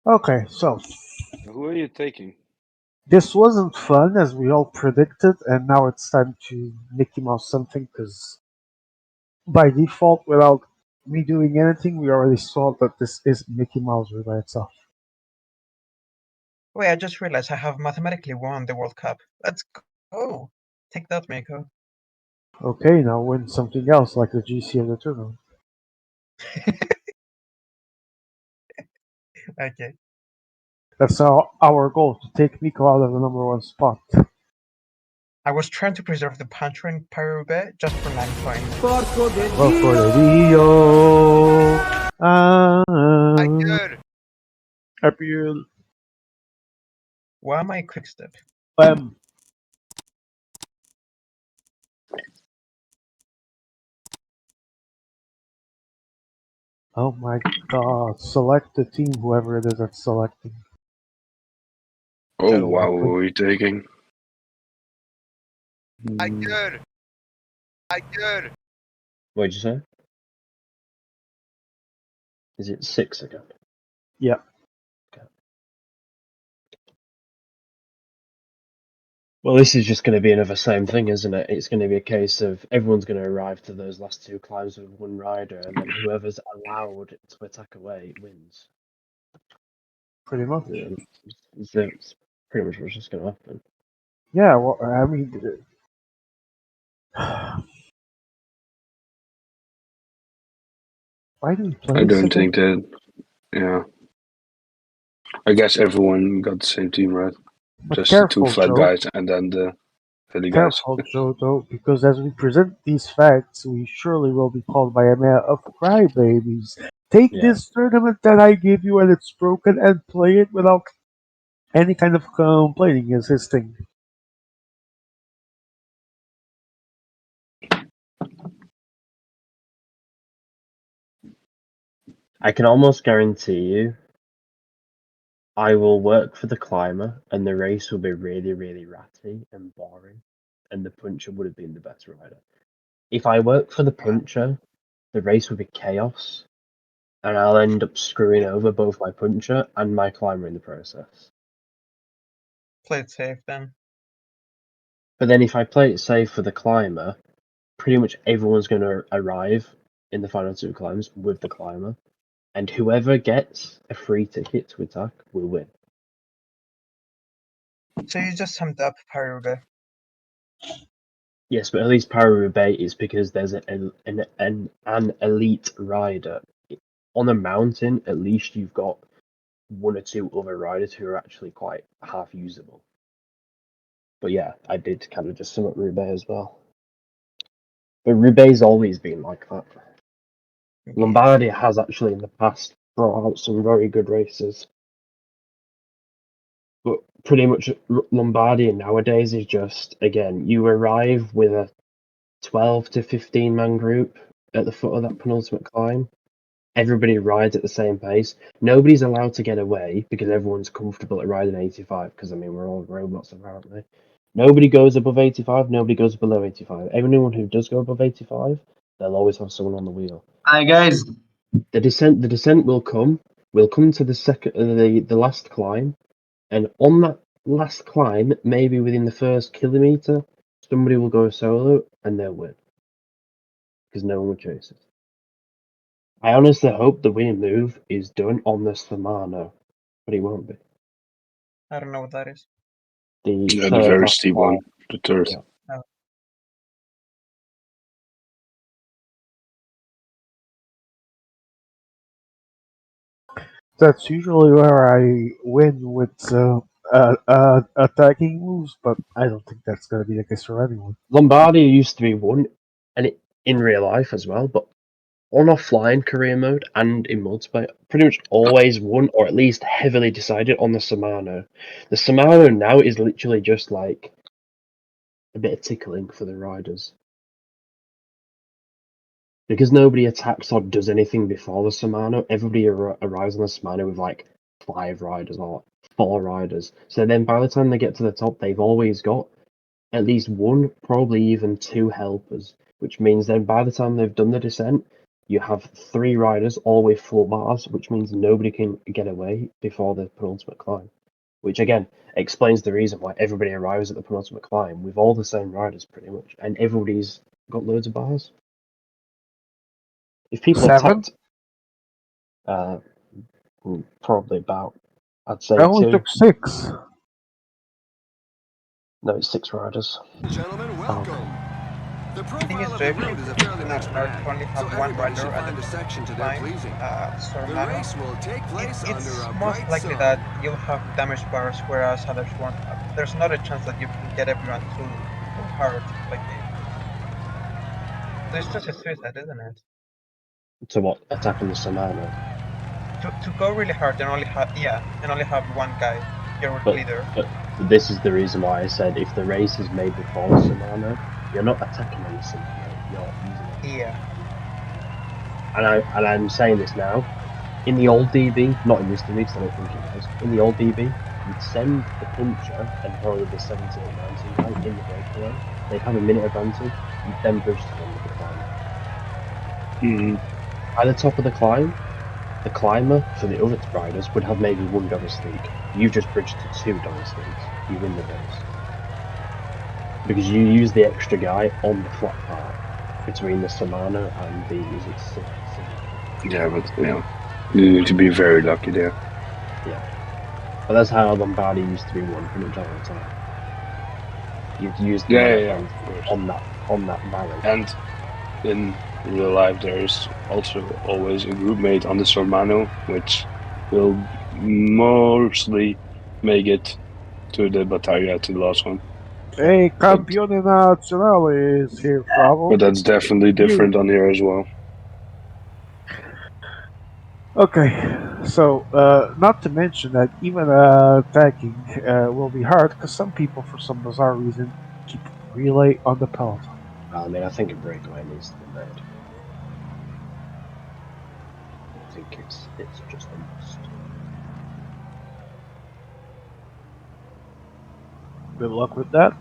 Okay, so Who are you taking? this wasn't fun as we all predicted, and now it's time to Mickey Mouse something because by default, without me doing anything, we already saw that this is Mickey Mouse by itself. Wait, I just realized I have mathematically won the World Cup. Let's go. Take that, Mako. Okay, now win something else like the GC of the tournament. Okay. That's our goal to take Miko out of the number 1 spot. I was trying to preserve the puncher in Paris-Roubaix just for 9 points. Go for the Rio. Happy. Why am I quick step? Oh my god. Select the team, whoever it is that's selecting. Oh, Joe. wow, who are you taking? What did you say? Is it 6 again? Yeah. Okay. Well, this is just going to be another same thing, isn't it? It's going to be a case of everyone's going to arrive to those last two climbs with one rider, and then whoever's allowed to attack away wins. Pretty much. It's pretty much what's just going to happen. Yeah, well, I mean, why do we play I this don't again? think that. Yeah. I guess everyone got the same team, right? But Just the two careful, flat Joe. guys and then the heavy guys. Careful, Joe, though, because as we present these facts, we surely will be called by a man of crybabies. Take Yeah. this tournament that I give you and it's broken and play it without any kind of complaining is his thing. I can almost guarantee you I will work for the climber and the race will be really, really ratty and boring, and the puncher would have been the best rider. If I work for the puncher, the race will be chaos, and I'll end up screwing over both my puncher and my climber in the process. Play it safe then. But then if I play it safe for the climber, pretty much everyone's going to arrive in the final two climbs with the climber, and whoever gets a free ticket to attack will win. So you just summed up Paris-Roubaix. Yes, but at least Paris-Roubaix is because there's an elite rider. On a mountain, at least you've got one or two other riders who are actually quite half usable. But yeah, I did kind of just sum up Roubaix as well. But Roubaix's always been like that. Lombardia has actually in the past brought out some very good races. But pretty much Lombardia nowadays is just, again, you arrive with a 12 to 15 man group at the foot of that penultimate climb. Everybody rides at the same pace. Nobody's allowed to get away because everyone's comfortable at riding 85 because, I mean, we're all robots apparently. Nobody goes above 85, nobody goes below 85. Anyone who does go above 85, they'll always have someone on the wheel. Hi guys. The descent will come. We'll come to the last climb, and on that last climb, maybe within the first kilometer, somebody will go solo and they'll win because no one will chase it. I honestly hope the winning move is done on the Samano, but it won't be. I don't know what that is. The Yeah, the third very last steep climb. one. The third. Yeah. That's usually where I win with attacking moves, but I don't think that's going to be the case for anyone. Lombardia used to be one, and in real life as well, but on offline career mode and in multiplayer, pretty much always won, or at least heavily decided on the Samano. The Samano now is literally just like a bit of tickling for the riders. Because nobody attacks or does anything before the Samano, everybody arrives on the Samano with like 5 riders or 4 riders. So then by the time they get to the top, they've always got at least 1, probably even 2 helpers, which means then by the time they've done the descent, you have 3 riders all with full bars, which means nobody can get away before the penultimate climb. Which again explains the reason why everybody arrives at the penultimate climb with all the same riders pretty much, and everybody's got loads of bars. If people 7? attacked, probably about, I'd say I only 2. took 6. No, it's 6 riders. Gentlemen, welcome. The The thing is, profile of Joe, the even route if is a it's fairly not mixed hard bag, to only so have one everybody should rider at find the a section to their climb, pleasing. The Sormano, race will take place under it's a most bright likely sun. that you'll have damaged bars, whereas others won't have. There's not a chance that you can get everyone too hard like this. So it's just a suicide, isn't it? To what? Attacking the Samano. To go really hard and only have one guy, your But, leader. but this is the reason why I said if the race is made before the Samano, you're not attacking on the Samano, you're using it. Yeah. And I'm saying this now. In the old DB, not in this DB because I don't think it was, in the old DB, you'd send the puncher and probably the 70 or 90 guy in the breakaway. They'd have a minute advantage, you'd then bridge to them with the climber. Mm-hmm. By the top of the climber for the other riders would have maybe 1 domestique. You've just bridged to 2 domestiques. You win the race. Because you use the extra guy on the flat part between the Shimano and the is it Yeah, but you need to be very lucky there. yeah. But that's how Lombardia used to be won pretty much all the time. You'd use the Yeah, on of course. on that valley. And in real life, there is also always a group mate on the Sormano, which will mostly make it to the Battaglia, to the last one. Hey, But Campione Nazionale is here, Bravo. that's definitely different on here as well. Okay, so not to mention that even attacking will be hard because some people, for some bizarre reason, keep relay on the peloton. I mean, I think a breakaway needs to be made. I think it's just a must. Good luck with that.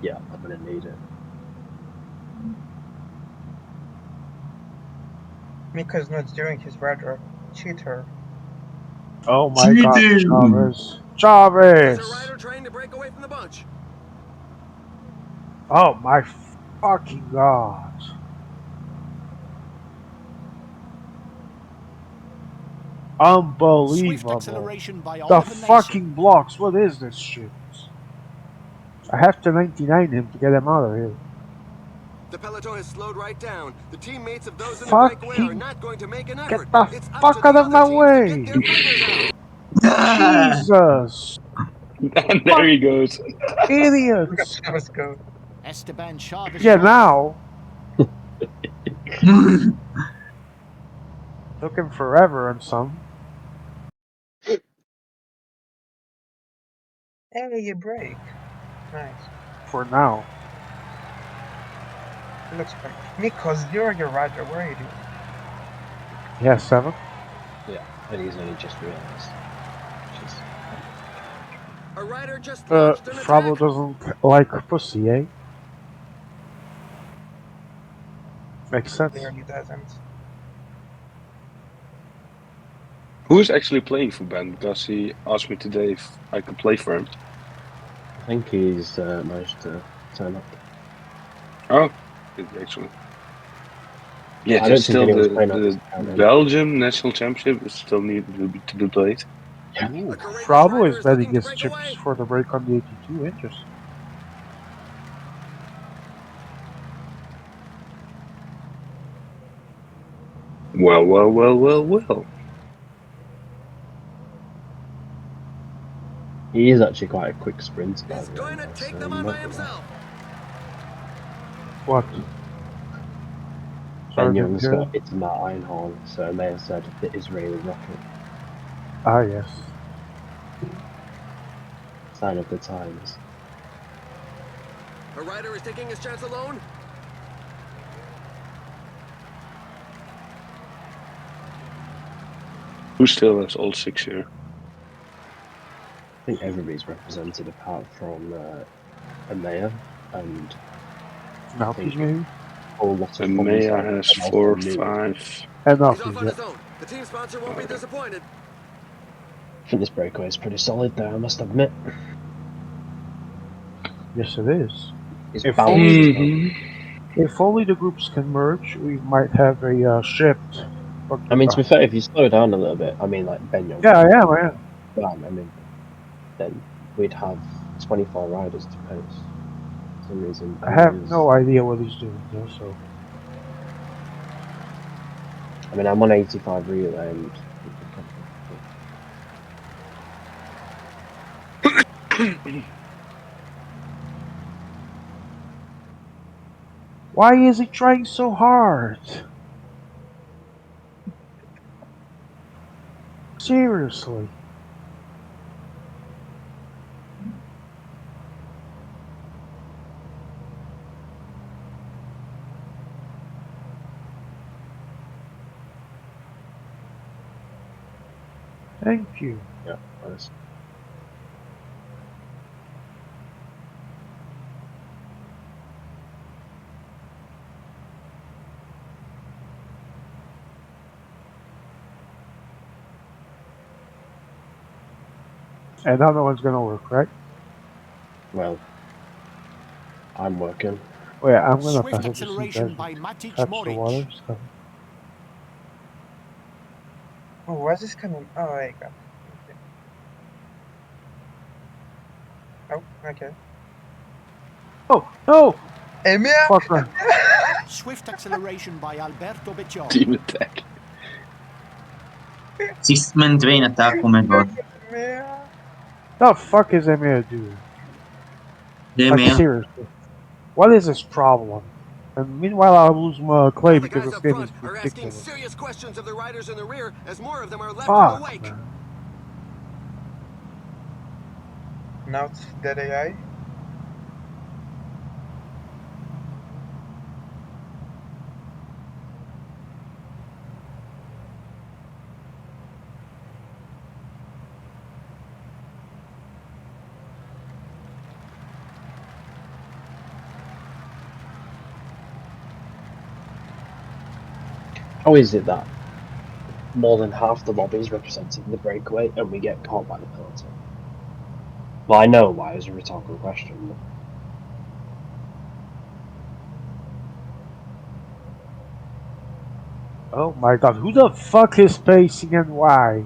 Yeah, I'm gonna need it. Mika's not doing his radar. Cheater. Oh my God, Chavez! There's Chavez! a rider trying to break away from the bunch. Oh my fucking God! Swift Unbelievable! acceleration by The Oliver Nason. fucking blocks. What is this shit? I have to 99 him to get him out of here. The peloton has slowed right down. The teammates of those in the breakaway are Fucking not going to make an get effort. the It's up fuck to the out of other my teams to get way! their fingers out. Jesus! And there he goes. Look at Idiots! Chavez go. Esteban Chavez Yeah, is off. now. Took him forever and some. Hey, you break. Nice. For now. It looks fun. Mikos, you're your rider. What are you doing? Yeah, 7. Yeah, and he's only just realised. A rider just launched an Frabo attack. doesn't like pussy, eh? Makes sense. Clearly doesn't. Who's actually playing for Ben? Because he asked me today if I could play for him. I think he's managed to turn up. Oh, good, actually. Yeah, I don't there's think still anyone's playing on his the account anyway. Belgium national championship is still need to be played. A courageous Frabo rider is is betting looking to his break chips away. for the break on the 82. Interesting. Well. He is actually quite a quick sprinter. He's going to take them on by himself. What? Ben Sorry, didn't Young's hear got that. it's Matt Einhorn, so may have said the Israeli rocket. Ah, yes. Sign of the times. A rider is taking his chance alone. Who still has all 6 here? I think everybody's represented apart from Amaya and Now, think maybe? a whole lot of And funds Maya on has and also 4, new. 5. And now, He's off on yeah. his own. The team sponsor won't be disappointed. I think this breakaway is pretty solid there, I must admit. Yes, it is. It's If balanced as well. If only the groups can merge, we might have a shift. I mean, to be fair, if you slow down a little bit, I mean, like Ben Young. Yeah, I am. I mean, then we'd have 24 riders to pace. For some reason, I have no idea what he's doing though, so. I mean, I'm on 85 relay and. Why is he trying so hard? Seriously. Thank you. Yeah, honestly. And now no one's gonna work, right? Well, I'm working. Oh yeah, I'm gonna Swift pass it just so you acceleration guys by Matic catch the Moric. water stuff. Oh, where's this coming? Oh, there you go. Okay. Oh, okay. Oh no! Emir! Fucker! Swift acceleration by Alberto Beccioni. Team attack. 6-man 2 in attack, oh my god. Emir! The fuck is Emir doing? They Like man. seriously, what is his problem? And meanwhile, I lose my clay Well, the because guys this up game front is are asking ridiculous. serious questions of the riders in the rear as more of them are left in the Fuck, wake. man. Now it's dead AI. How is it that more than half the lobby is representing the breakaway and we get caught by the penalty? Well, I know why, it's a rhetorical question. But... Oh my god, who the fuck is pacing and why?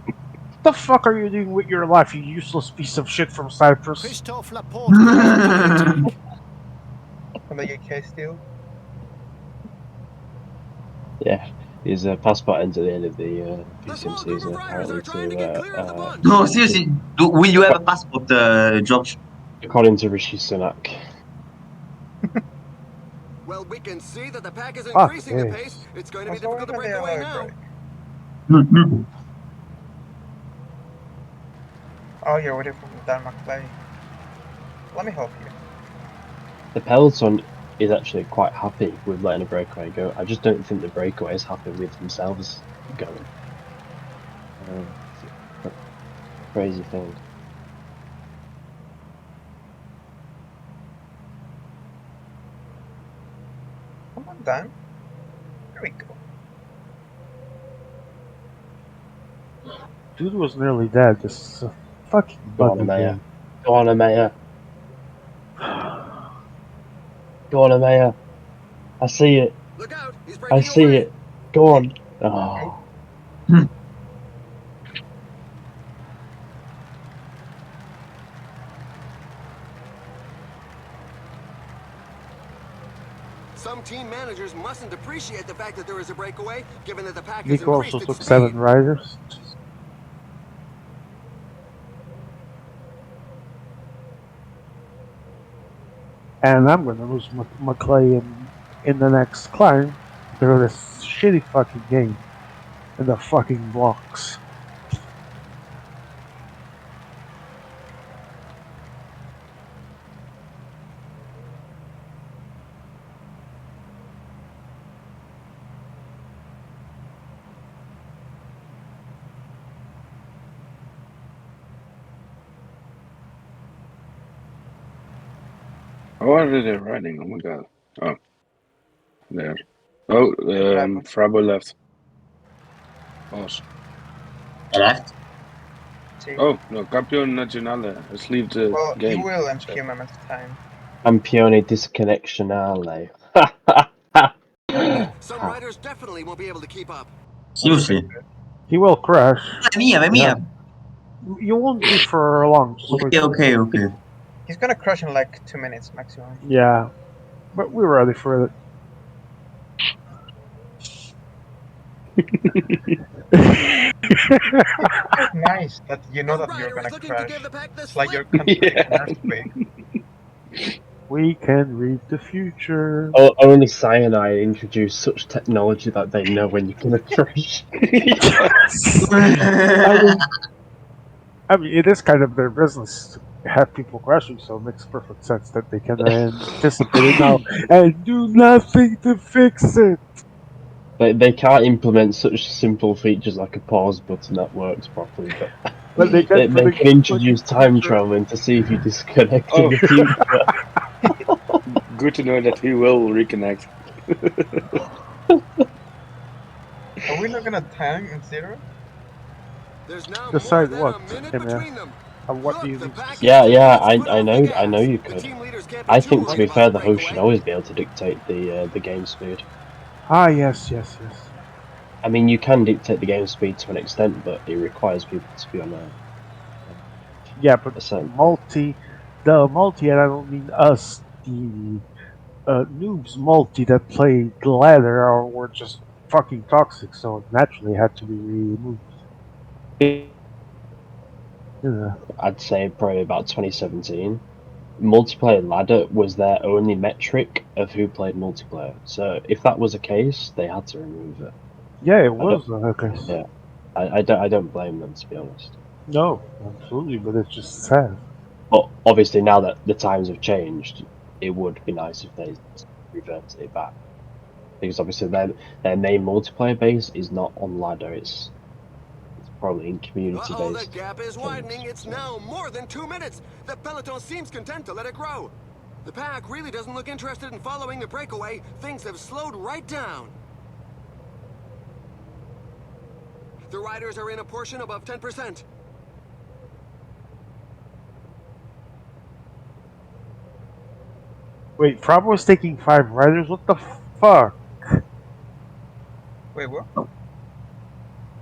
What the fuck are you doing with your life, you useless piece of shit from Cyprus? Christophe Laporte goes into the attack. From the UK still. Yeah, his passport ends at the end of the The PCM small group season, of riders apparently, are trying to get clear of the bunch. No, seriously, will you have a passport, George? according to Rishi Sunak. Well, we can see that the pack is Fuck increasing the this. pace. It's going to be Also, difficult to when break they away allow a now. break. Oh, you're waiting for Denmark play. Let me help you. The peloton is actually quite happy with letting a breakaway go. I just don't think the breakaway is happy with themselves going. It's a crazy thing. Come on, Dan. There we go. Dude was nearly dead. This is a fucking Go on, buggy Amaya. game. Go on, Amaya. Go on, Amaya. I see it. Look out, he's I breaking see away. it. Go on. Oh. Some team managers mustn't appreciate the fact that there is a breakaway, given that the pack has Nico increased also its took speed. 7 riders. And I'm gonna lose my clay in the next climb because of this shitty fucking game and the fucking blocks. How are they riding? Oh my god. Oh. There. Oh, Frabo left. Boss. Left. See? Oh, no, Campione Nazionale has leave the Well, game. you will in a So- few moments' time. Campione disconnectionale. Some riders definitely won't be able to keep up. Seriously. He will crash. Mia. Yeah. You won't be for long. Just wait Okay. for it. He's gonna crash in like 2 minutes maximum. Yeah. But we're ready for it. It's nice that you know The that you're rider gonna is looking crash. to give the pack the It's like you're slip. contemplating an Yeah. earthquake. We can read the future. Oh, only Cyanide introduced such technology that they know when you're gonna crash. I mean, it is kind of their business to have people crashing, so it makes perfect sense that they can anticipate it now and do nothing to fix it. They can't implement such simple features like a pause button that works properly, but But they they can predict can introduce fucking time future. traveling to see if you disconnect Oh. in the future. Good to know that he will reconnect. Are we not gonna time in 0? There's now more Decide than what, a minute Emir? between them. What do you Look, the need pack to is Yeah, taking yeah, its foot I off the know, I know gas. you The could. team leaders can't be I too think, to worried be about fair, the the host should breakaway. always be able to dictate the game speed. Ah, yes. I mean, you can dictate the game speed to an extent, but it requires people to be on Yeah, but a certain. the multi, and I don't mean us, the noobs multi that play ladder or were just fucking toxic, so it naturally had to be removed. Yeah. I'd say probably about 2017. Multiplayer ladder was their only metric of who played multiplayer. So if that was the case, they had to remove it. Yeah, it I don't, was okay. yeah, I don't blame them, to be honest. No, absolutely, but it's just sad. But obviously, now that the times have changed, it would be nice if they reverted it back. Because obviously their main multiplayer base is not on ladder, it's probably in community Uh-oh, the based gap is things. widening. It's So. now more than 2 minutes. The peloton seems content to let it grow. The pack really doesn't look interested in following the breakaway. Things have slowed right down. The riders are in a portion above 10%. Wait, Frabo was taking 5 riders? What the fuck? Wait, what?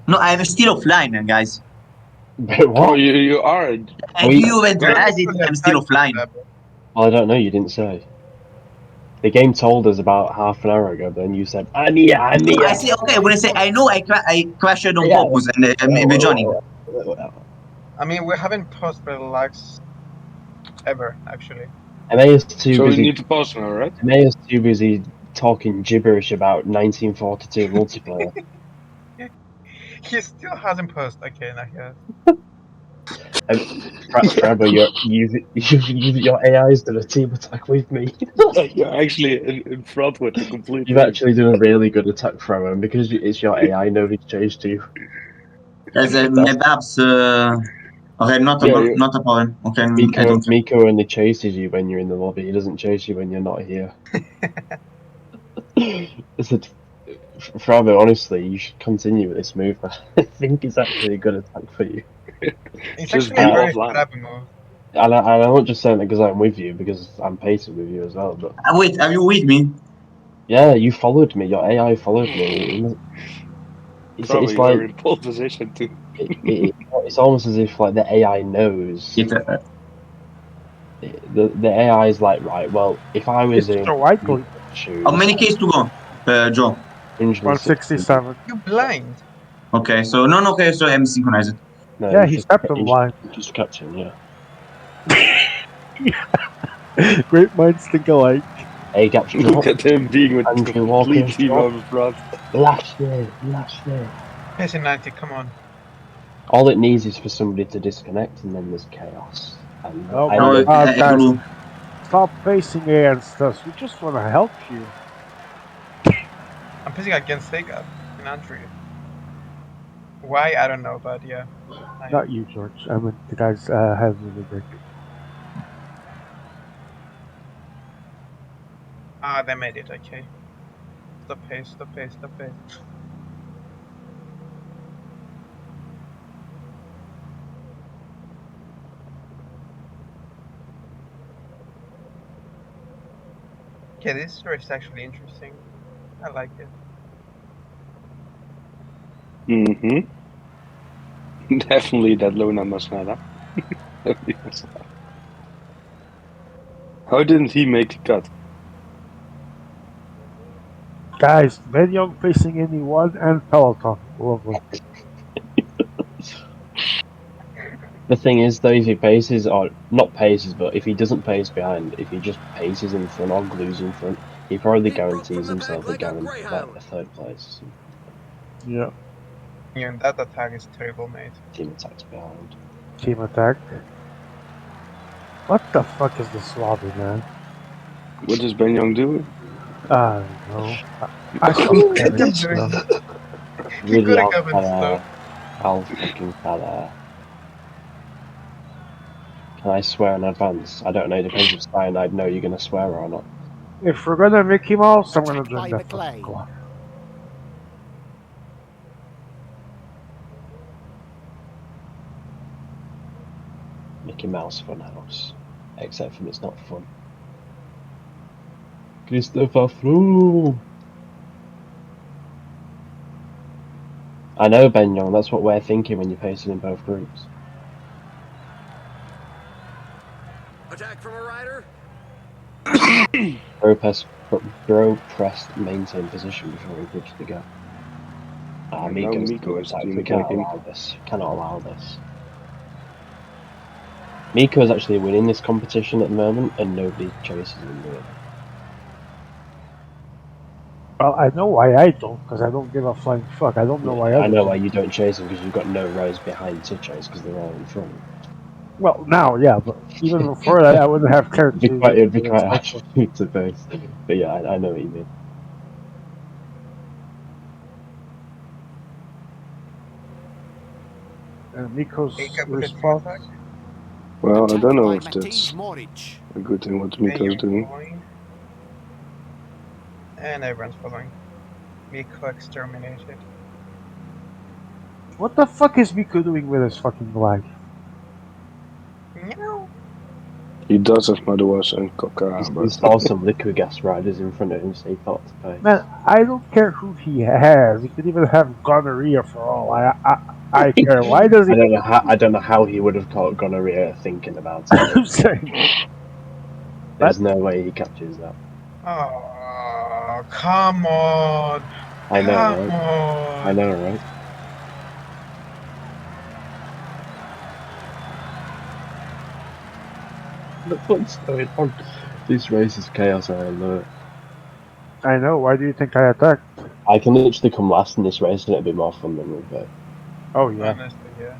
No, I'm still offline, guys. But Oh, what? you are. And We, you went to You're exit, literally I'm still attacking offline. them. well, I don't know, you didn't say. The game told us about half an hour ago, but then you said, I'm here. I say, okay, when I say, I know I crashed on Yeah. purpose and Johnny. I mean, we haven't paused for the lags ever, actually. MA is too So we busy. need to pause now, right? MA is too busy talking gibberish about 1942 multiplayer. He still hasn't paused. Okay, now he has. Forever, your AI's done a team attack with me. You're actually in front with the complete You've team. actually done a really good attack, Forever, and because it's your AI, nobody's changed you. Guys, my babs, okay, not Yeah, a problem. Okay, I don't. Miko only chases you when you're in the lobby. He doesn't chase you when you're not here. Listen, Forever, honestly, you should continue with this move. I think it's actually a good attack for you. It's just actually be a very offline. Strabby move. And I'm not just saying that because I'm with you, because I'm pacing with you as well. But Wait, are you with me? yeah, you followed me. Your AI followed me. Probably It's like you're in pole position too. it's almost as if like the AI knows. It, The AI is like, right, well, if I was It's in so white going how shoes, many Ks to go, Joe? 160. 167. You blind. Okay, so no, okay, so I'm synchronized. No, Yeah, he stepped on line. he's just catching, yeah. Great minds think alike. A gaps Look drop. at him being with Andrew complete Walker team drop. out in front. Lash there. PC90, come on. All it needs is for somebody to disconnect, and then there's chaos. And Oh I my No, love god, I guys. do. Stop facing against us. We just want to help you. I'm pissing against Sega and Andrew. Why? I don't know, but yeah. Not you, George. I mean, the guys having the break. Ah, they made it, okay. Stop pace. Okay, this race is actually interesting. I like it. Mm-hmm. Definitely that Lona Masnada. How didn't he make the cut? Guys, Ben Young facing anyone and Peloton. Lovely. The thing is, though, if he paces, or not paces, but if he doesn't pace behind, if he just paces in front or glues in front, he probably He broke from guarantees the back himself like a like greyhound. a third place. Yeah. Yeah, that attack is terrible, mate. Team attacks behind. Team attack. What the fuck is this lobby, man? What is Ben Young doing? I don't know. I saw Look at him Paris, doing. He Really could have gotten stuck. I'll fucking fella. Can I swear in advance? I don't know, it depends if Cyanide know you're gonna swear or not. If we're gonna Mickey Mouse, I'm gonna join By that fucking McLean. club. Mickey Mouse funhouse. Except for it's not fun. Christopher Froome! I know, Benyon, that's what we're thinking when you're pacing in both groups. Attack from a rider. Bro pressed maintain position before he bridged the gap. And now Miko's Miko is attack. team We can't attacking. allow this. Cannot allow this. Miko is actually winning this competition at the moment, and nobody chases him really. Well, I know why I don't, because I don't give a flying fuck. I don't know why I others know do. why you don't chase him, because you've got no rows behind to chase, because they're all in front. Well, now, yeah, but even before that, I wouldn't have cared to. It'd be quite hard to face. But yeah, I know what you mean. Miko's Miko with a team response. attack. Well, I Attack don't know by if that's Matej Moric. a good thing what Then Miko's you're doing. following. And everyone's following. Miko exterminated. What the fuck is Miko doing with his fucking life? No. He does have Madouas and Coca, He but saw some liquid gas riders in front of him, so he thought to pace. Man, I don't care who he has. He could even have gonorrhea for all I care. Why does he? I don't know how he would have caught gonorrhea thinking about it. I'm saying. There's no way he captures that. Oh, come on. I know, Come right? on. I know, right? What's going on? This race is chaos, I know it. I know. Why do you think I attacked? I can literally come last in this race and it'll be more fun than Roubaix. Oh yeah. Honestly, yeah.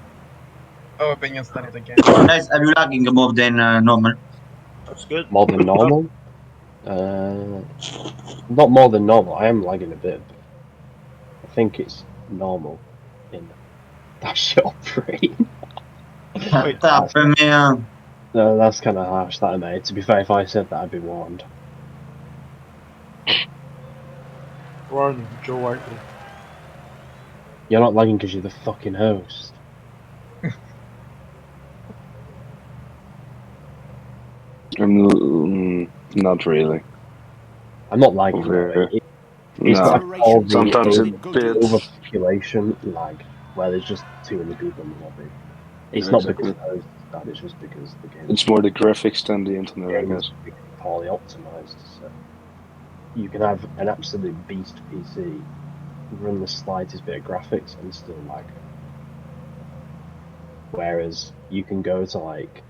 Oh, Opinion's done it again. Guys, are you lagging more than normal? That's good. More than normal? Not more than normal. I am lagging a bit. But I think it's normal. That's your brain. No, that's kind of harsh, that, mate. To be fair, if I said that, I'd be warned. Warning, Joe Whiteley. You're not lagging because you're the fucking host. Not really. I'm not lagging. Over. It's No, like all the sometimes a bit. overpopulation lag, where there's just too many people in the lobby. It's Yeah, not exactly. because the host is bad, it's just because the game It's more the graphics than the internet, I guess. is poorly optimized. So you can have an absolute beast PC, run the slightest bit of graphics and still lag. Whereas you can go to like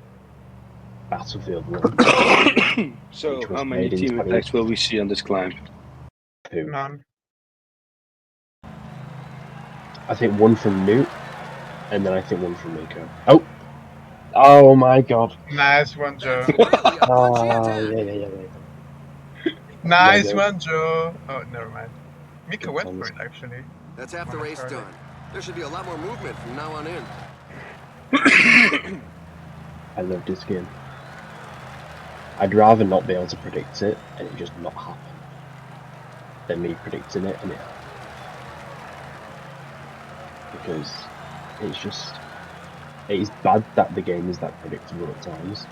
Battlefield 1. So, how many team attacks will we see on this climb? 2. None. I think 1 from Newt, and then I think 1 from Miko. Oh! Oh my god. Nice one, Joe. Yeah. Nice one, Joe. Oh, never mind. Miko went for it, actually. That's half the race done. There should be a lot more movement from now on in. I love this game. I'd rather not be able to predict it and it just not happen than me predicting it and it happen. Because it's bad that the game is that predictable at times.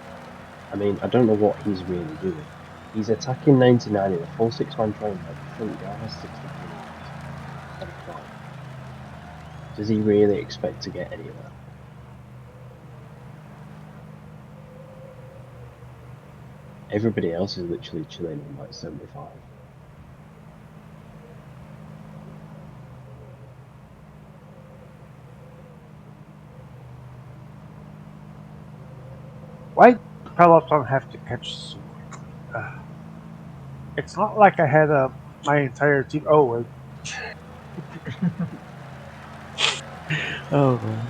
I mean, I don't know what he's really doing. He's attacking 99 in a full 6-man train by the front guy has 60 points. Does he really expect to get anywhere? Everybody else is literally chilling on like 75. Why Peloton have to catch so quickly? It's not like I had my entire team. Oh wait. Oh man.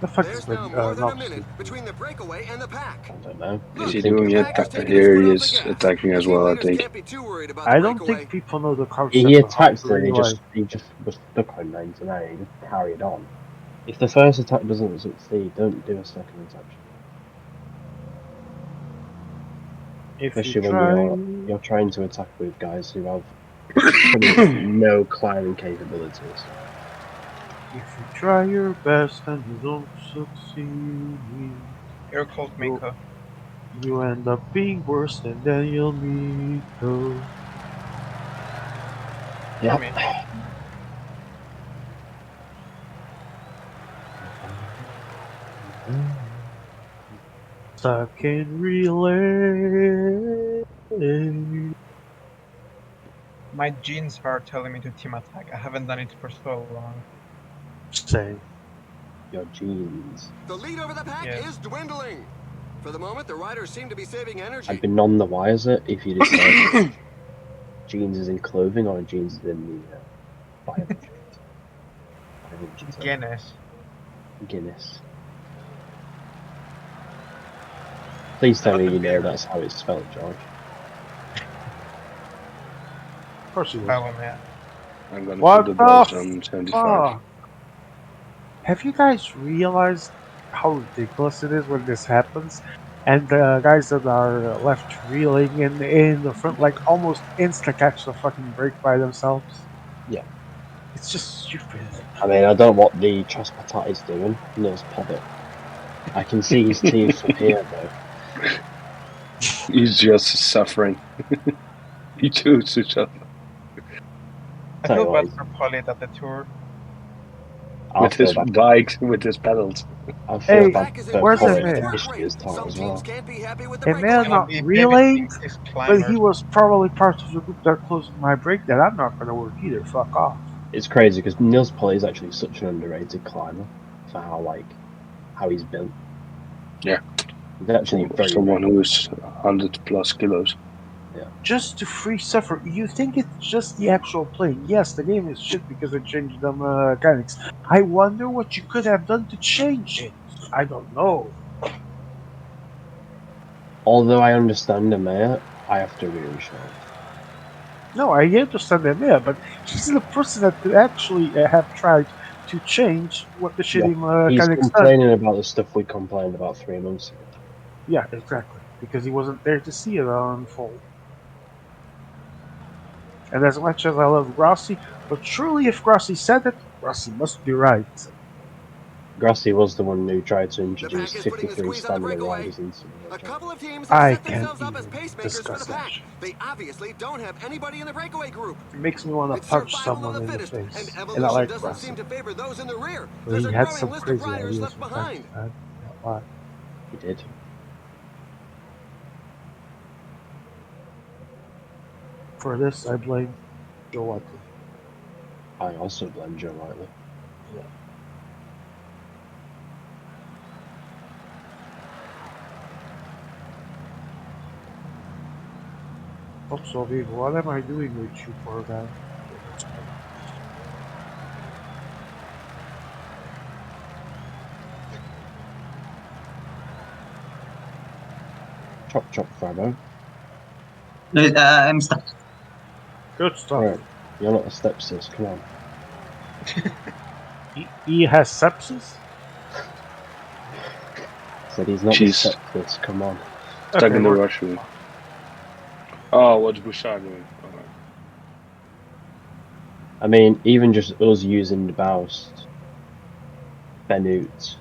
The fuck There's is now more than a minute between the breakaway and the pack. I don't know. Is he doing it? Here he is attacking as well, I think. I don't think people know the concept. He attacked and he just was stuck on 99. He just carried on. If the first attack doesn't succeed, don't do a second attack. Especially when you're trying to attack with guys who have no climbing capabilities. If you try your best and you don't succeed, You're a cult you'll, maker. you end up being worse than Daniel Mito. Yeah. me. Stuck in relay. My genes are telling me to team attack. I haven't done it for so long. Same. Your genes. The lead over the pack Yeah. is dwindling. For the moment, the riders seem to be saving energy. I'd be none the wiser if you'd have said jeans is in clothing or jeans is in the biology. Biology term. Guinness. Guinness. Please tell me Not a you know beer. that's how it's spelled, George. Of course he was. Oh, man. I'm gonna What put the the boat on 75. fuck? Have you guys realized how ridiculous it is when this happens? And the guys that are left reeling in the front, like, almost insta catch the fucking brake by themselves. Yeah. It's just stupid. I mean, I don't know what the Traspatat is doing. Nils Pobbit. I can see his teeth from here, though. He's just suffering. He chooses to suffer I Tell you feel what, bad for Polly at the tour. I'll with his feel bad. bikes, with his pedals. I'll feel Hey, bad Pack is for where's impressing Polly its Emea? work if she rate. is taught Some as teams well. can't be happy with the Emea breakaway. not Be reeling, babysitting his but climbers. he was probably part of the group that closed my brake. That I'm not gonna work either. Fuck off. It's crazy because Nils Polly is actually such an underrated climber for how he's built. Yeah. He's actually For very someone very who is 100 plus kilos. Just to free suffer. You think it's just the actual playing? Yes, the game is shit because they changed the mechanics. I wonder what you could have done to change it. I don't know. Although I understand the mayor, I have to agree with Sean. No, I understand Emea, but he's the person that could actually have tried to change what the shitty He's mechanics done. complaining about the stuff we complained about 3 months ago. Yeah, exactly. Because he wasn't there to see it unfold. And as much as I love Grossi, but surely if Grossi said it, Grossi must be right. Grassi was the one who tried to The introduce pack is putting the 53 squeeze on the stamina breakaway. riders into the A world couple of teams have I set can't themselves up as even pacemakers for the discuss that pack. shit. They obviously don't have anybody in the breakaway group. It makes me want to It's punch survival of someone the in the fittest, face. and And I evolution like doesn't seem Grossi. to favor those in the rear. But There's he a had growing some list of crazy riders ideas left from time behind. to time. Not lie. He did. For this, I blame Joe Whiteley. I also blame Joe Whiteley. Yeah. Oh, so Viv, what am I doing with you, poor guy? Okay, that's fine. Chop chop, Frabo. I'm stuck. Good stuff. Right, you're not a stepsis, come on. He has sepsis? Said he's not Jeez. the stepsis, come on. Stuck in the we're- rush room. Oh, what's Bouchard doing? Alright. I mean, even just us using the Baust, Benut,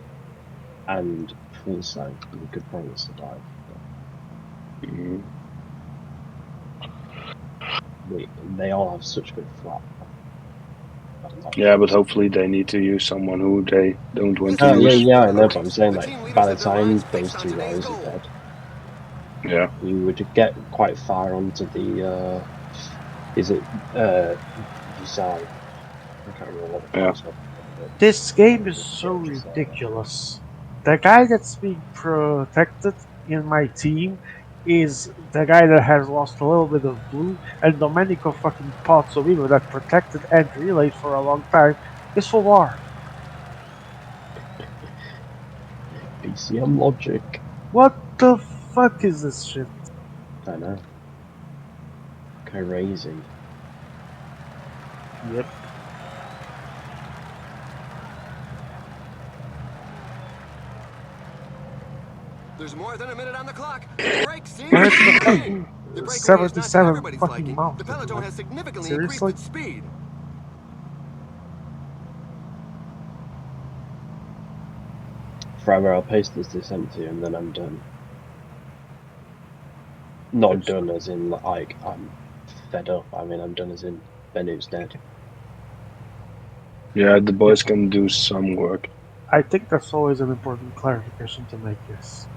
and Fulsang, we could probably survive. Mhm. They all have such good flat. Yeah, but hopefully they need to use someone who they don't want to Oh, use. yeah, I know, but I'm saying, The like, team leaders by the have their time minds those fixed on two today's riders are goal. dead, Yeah. we would get quite far onto the, is it, Gisai? I can't remember what Yeah. it's called. This game is so ridiculous. The guy that's being protected in my team is the guy that has lost a little bit of blue, and Domenico fucking Pozzovivo that protected and relayed for a long time is for war. PCM logic. What the fuck is this shit? I know. Crazy. Yep. There's more than a minute on the clock. The break seems And to it's be the beginning. fucking The breakaway is not to 77 everybody's fucking liking. mountain. The peloton Like, has significantly seriously? increased its speed. Forever, I'll paste this descent to you and then I'm done. Not done as in, like, I'm fed up. I mean, I'm done as in, Benu's dead. Yeah, the boys can do some work. I think that's always an important clarification to make, yes.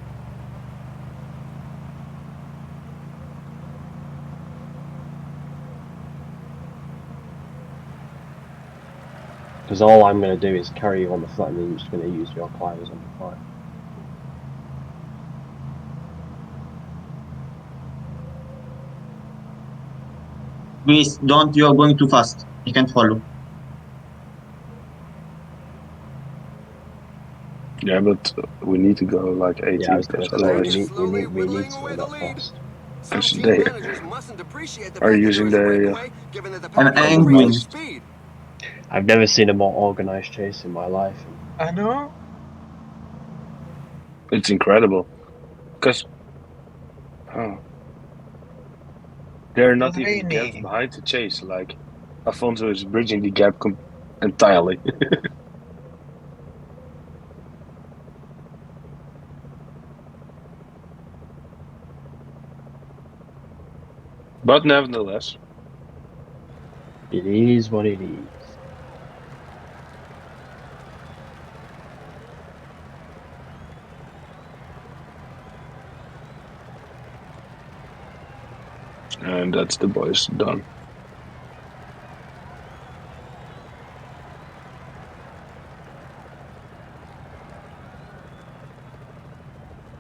Because all I'm going to do is carry you on the flat and then you're just going to use your climbers on the flat. Please, don't, you are going too fast. I can't follow. Yeah, but we need to go like 18 Yeah, I was because going to say, otherwise, we need to go that fast. Some because team they managers mustn't appreciate the are fact that using there is a the breakaway, given that the I'm pack is cobble increasing doing guys. it. speed. I've never seen a more organised chase in my life. I know. It's incredible because they're not It's even gaps rainy. behind to chase. Like Alfonso is bridging the gap entirely. But nevertheless, It is what it is. and that's the boys done.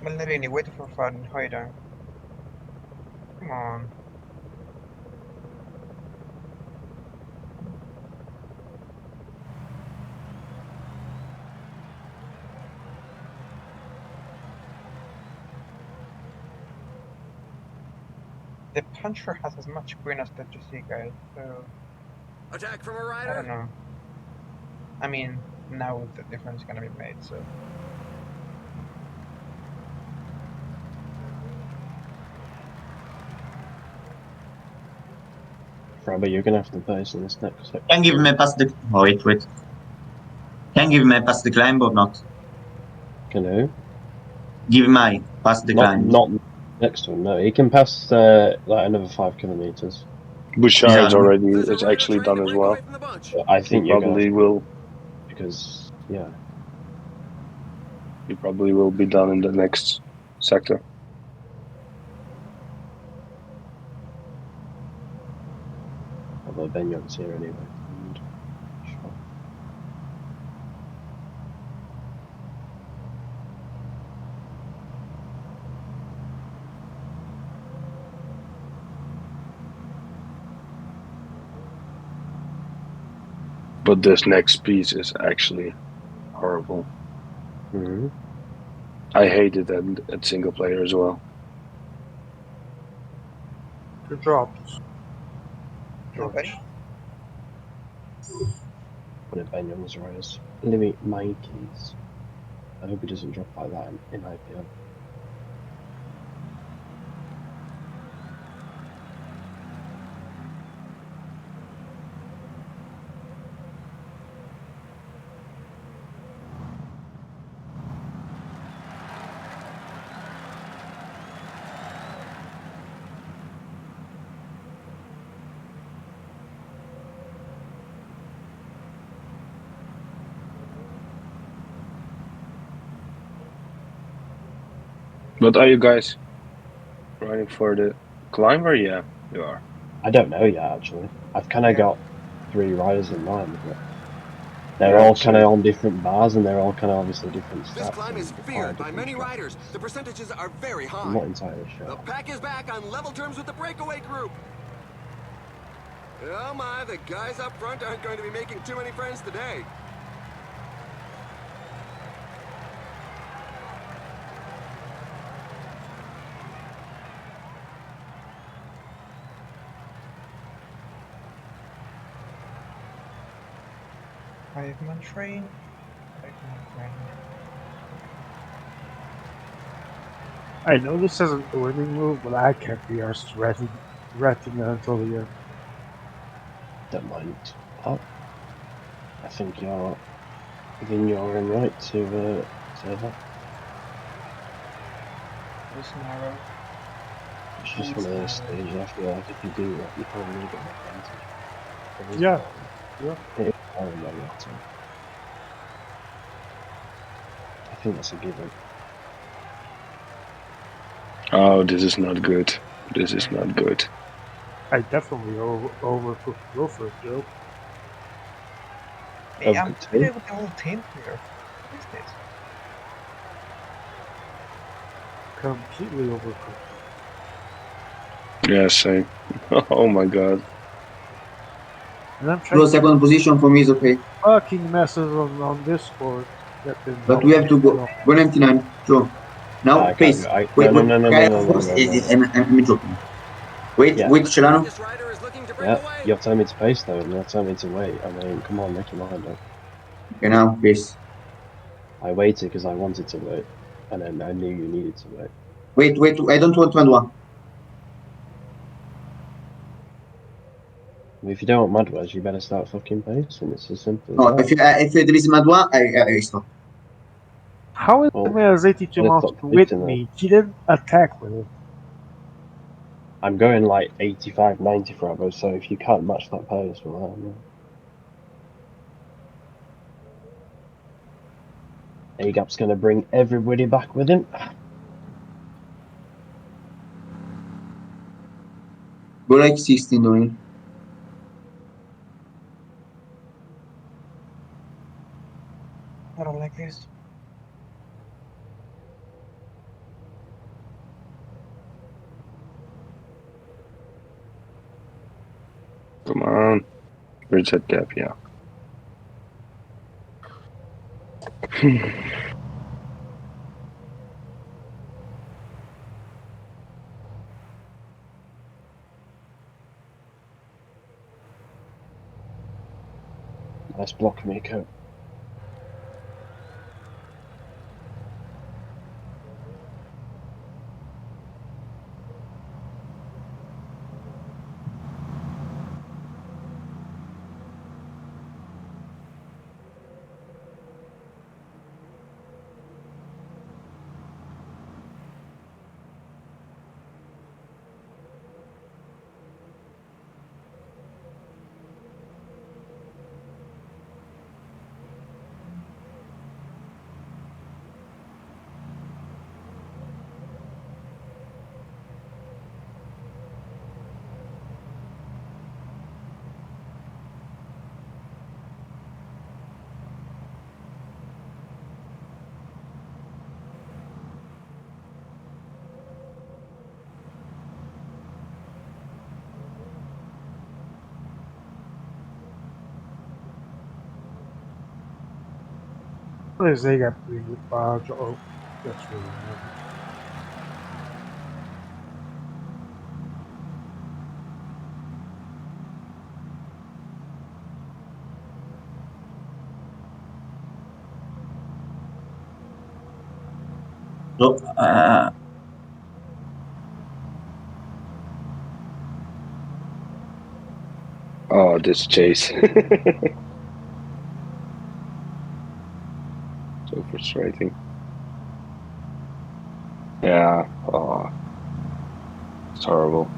Ballerini, wait for fun. Hold on. Come on. The puncher has as much green as the GC guy, so Attack from a I rider. don't know. I mean, now the difference is gonna be made, so. Robert, you're going to have to pace in this next section. Can give me a pass the... Oh, wait. Can give me a pass the climb or not? Can who? Give my pass the climb. Not next to him, no. He can pass like another 5 kilometers. Bouchard is Yeah. already There's a it's rider actually trying done to as break away well. from the bunch. But I He think you're going to probably have to, will. because, yeah. He probably will be done in the next sector. Although Benyon's here anyway. And, sure. But this next piece is actually horrible. Mm-hmm. I hate it at single player as well. Good job. Nobody? One of Benyon's riders. Louis Mikey's. I hope he doesn't drop like that in IPL. But are you guys riding for the climber? Yeah, you are. I don't know yet, actually. I've kind of Yeah. got 3 riders in mind, but they're Yeah, all kind of same. on different bars and they're all kind of obviously different This stats climb and is require feared by different many strategies. riders. The percentages are very I'm high. not entirely The sure. pack is back on level terms with the breakaway group. Oh my, the guys up front aren't going to be making too many friends today. Five-man train. Five-man train. I know this isn't a winning move, but I can't be arsed ratting it until the end. Don't mind. Oh, I think you're within your own right to Say that. It's narrow. It's just one of those stages. I feel like if you do that, you're probably going to get an advantage. It is Yeah. boring. Yeah. It is boring though, yeah, so I think that's a given. Oh, this is not good. This is not good. I definitely over go for it, Joe. Hey, I'm Overcooked familiar too? with the whole team here. What is this? Completely overcooked. Yeah, same. Oh my god. And I'm Go trying to second position for me is okay. fucking messages on Discord that didn't But help we have to me at go all. 199. Joe. Now I can't pace. go. Wait, No, wait. no, no, no, Can I no, have no, first? no, no, no. I'm joking. Wait, Yeah, wait, The Celano. fastest rider is looking to break yeah. away. You're telling me to pace though, and you're telling me to wait. I mean, come on, make your mind up. Okay, now pace. I waited because I wanted to wait, and then I knew you needed to wait. Wait, wait. I don't want one. If you don't want Madwaz, you better start fucking pacing. It's as simple as No, that. if there is Madwa, I stop. How is the Well, man has 82 better miles stop with pacing then. me? He didn't attack with it. I'm going like 85, 90 forever, so if you can't match that pace, well, I don't know. A-Gap's going to bring everybody back with him. Go like 16, Daniel. I don't like this. Come on. Bridge that gap, yeah. Nice block, Miko. What is they got doing with Oh, that's really annoying. So, Oh, this chase. So frustrating. Yeah. Oh, it's horrible.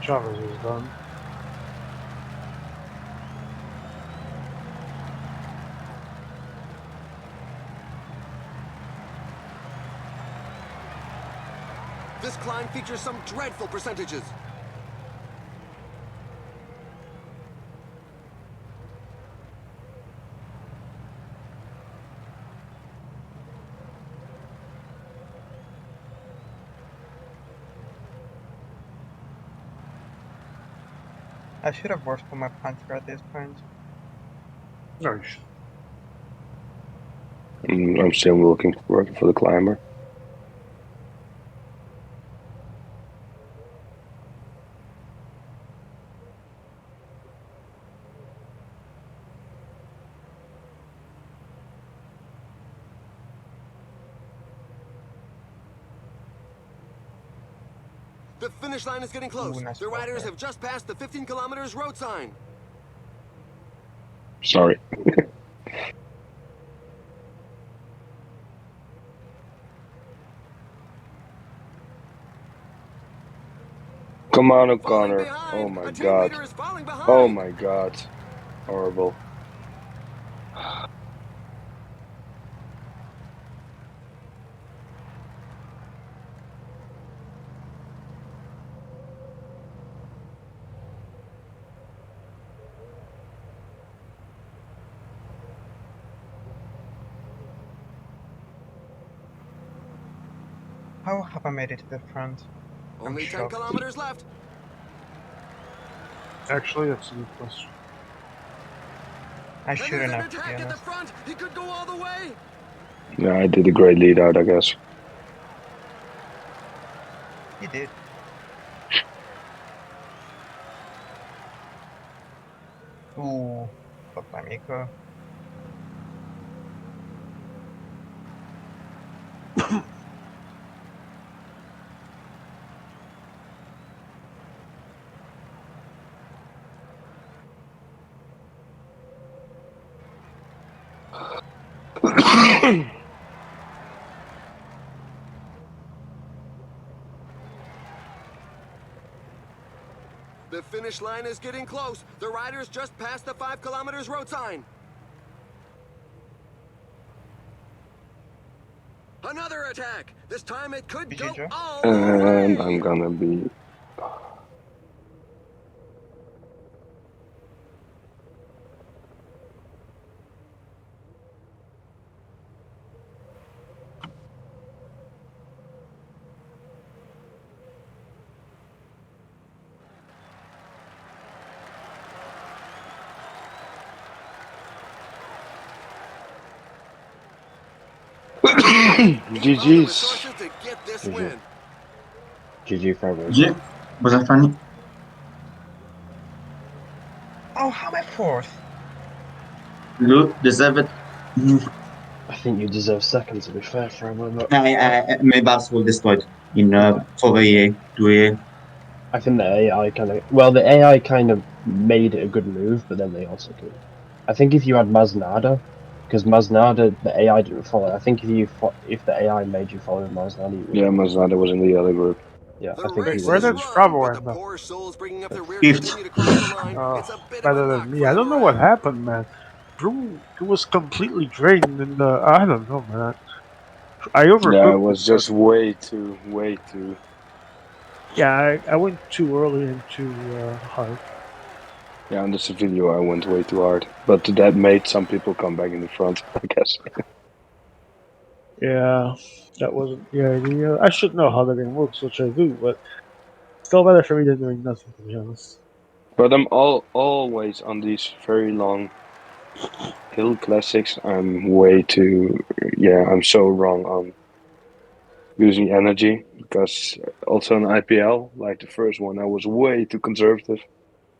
Chavez is done. This climb features some dreadful percentages. I should have worked for my puncher at this point. No, you should. I'm still looking for the climber. The finish line is getting close. Ooh, nice The riders bumper. have just passed the 15 kilometers road sign. Sorry. Come on, Falling O'Connor. behind. Oh my A team god. leader is falling behind. Oh my god. Horrible. How have I made it to the front? Only 10 shocked. kilometers left. Actually, that's a good question. I And there's shouldn't an have, to be attack at the honest. front. He could go all the way. Yeah, I did a great lead out, I guess. He did. Ooh, fuck by Miko. The finish line is getting close. The riders just passed the 5 kilometers road sign. Another attack. This time it could go GG. all the And way. I'm gonna be... Need all the GG's. resources to get this GG. win. GG for everyone. Yeah, was that funny? Oh, how am I fourth? You deserve it. I think you deserve second, to be fair, for everyone. But My bus was destroyed in 4A, 2A. I think the AI the AI kind of made it a good move, but then they also could. I think if you had Masnada, because Masnada, the AI didn't follow. I think if the AI made you follow Masnada, you would. Yeah, Mazada was in the other group. Yeah, The I think race you Where is would. did run, Strabo but the end up? poor souls bringing up the rear Fifth. continue to cross the line. It's a bit of a Better knock than me. for I the don't know what morale. happened, man. Brew was completely drained in the. I don't know, man. I Yeah, it overcooked it. was just way too... Yeah, I went too early and too hard. Yeah, on this video I went way too hard. But that made some people come back in the front, I guess. Yeah, that wasn't the idea. I should know how the game works, which I do, but still better for me than doing nothing, to be honest. But I'm always on these very long hill classics. I'm way too... Yeah, I'm so wrong on using energy. Because also in IPL, like the first one, I was way too conservative.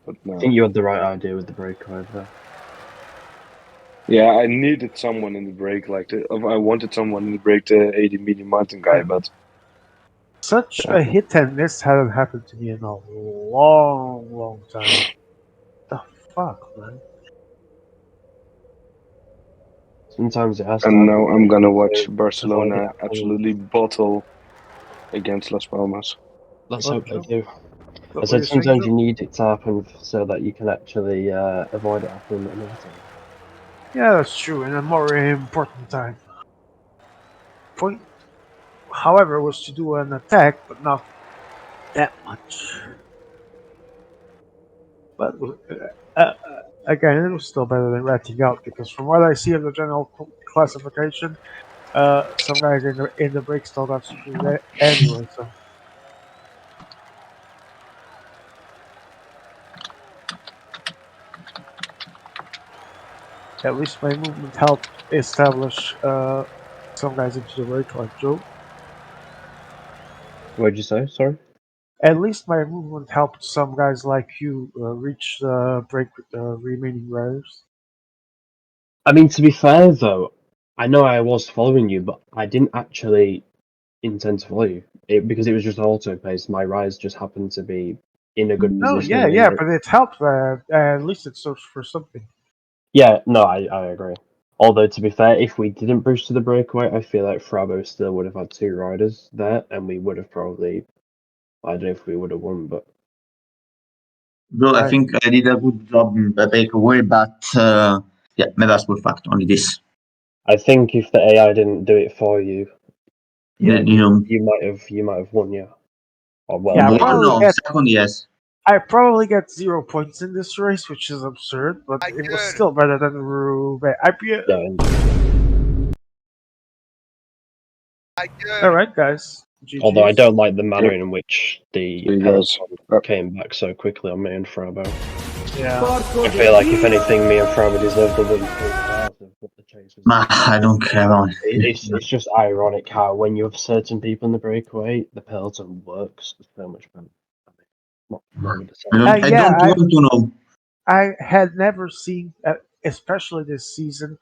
But I no. think you had the right idea with the breakaway there. Yeah, I needed someone in the break, I wanted someone in the break, the 80 medium mountain guy, but Such yeah. a hit and miss hadn't happened to me in a long, long time. The fuck, man? Sometimes it has to And happen now I'm gonna watch to avoid it Barcelona happening. absolutely bottle against Las Palmas. Let's What, hope they Joe? do. I What were said you saying, sometimes Joe? you need it to happen so that you can actually avoid it happening another time. Yeah, that's true, in a more important time. Point, however, was to do an attack, but not that much. But again, it was still better than ratting out because from what I see of the general classification, some guys in the break still got screwed anyway. So at least my movement helped establish some guys into the break, like Joe. What did you say? Sorry? At least my movement helped some guys like you reach the break with the remaining riders. I mean, to be fair though, I know I was following you, but I didn't actually intend to leave. Because it was just auto paced. My rise just happened to be in a good No, position. yeah, but it helped. At least it searched for something. Yeah, no, I agree. Although to be fair, if we didn't boost to the breakaway, I feel like Frabo still would have had 2 riders there, and we would have probably. I don't know if we would have won, but Bro, I think I did a good job in the breakaway, but yeah, maybe that's good fact. Only this. I think if the AI didn't do it for you, yeah, You know, you might have won, yeah. Or well, Yeah, no, maybe. no, second, yes. I probably get 0 points in this race, which is absurd, but it was Tiger. still better than Roubaix. Yeah, All right, guys. although I GG's. don't like the manner in which the See you guys. Peloton came back so quickly on me and Frabo. Yeah. I feel like if anything, me and Frabo deserve the win regardless of what the chase was. I don't care about it. It's just ironic how when you have certain people in the breakaway, the Peloton works so much better. Not with the I Yeah, don't want to know. I had never seen, especially this season,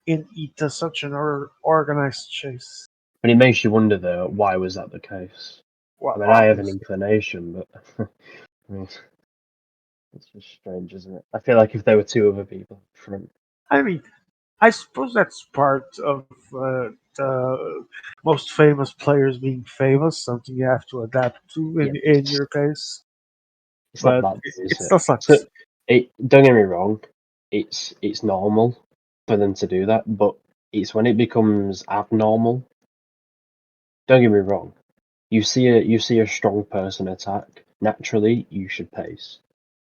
in ITA such an organized chase. But it makes you wonder though, why was that the case? Well, I mean, I have an obviously. inclination, but I mean, it's just strange, isn't it? I feel like if there were 2 other people up front, I mean, I suppose that's part of the most famous players being famous, something you have to adapt to yeah, in your case. it's not But that, is it it? still So, sucks. don't get me wrong, it's normal for them to do that, but it's when it becomes abnormal. Don't get me wrong. You see a strong person attack. Naturally, you should pace,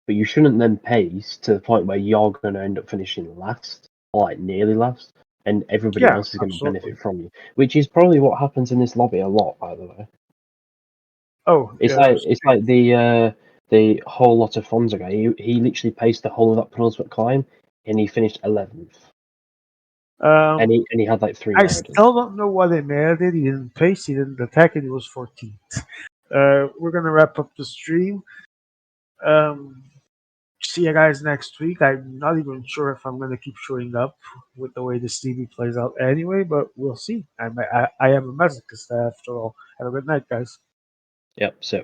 but you shouldn't then pace to the point where you're going to end up finishing last or like nearly last, and everybody Yeah, else is going to absolutely. benefit from you. Which is probably what happens in this lobby a lot, by the way. Oh, It's yeah. like the whole lot of Fonza guy. He literally paced the whole of that penultimate climb, and he finished 11th, and he had like 3 I riders. still don't know what they made it. He didn't pace, he didn't attack, and he was 14th. We're gonna wrap up the stream. See you guys next week. I'm not even sure if I'm gonna keep showing up with the way this TV plays out anyway, but we'll see. I am a masochist after all. Have a good night, guys. Yep. So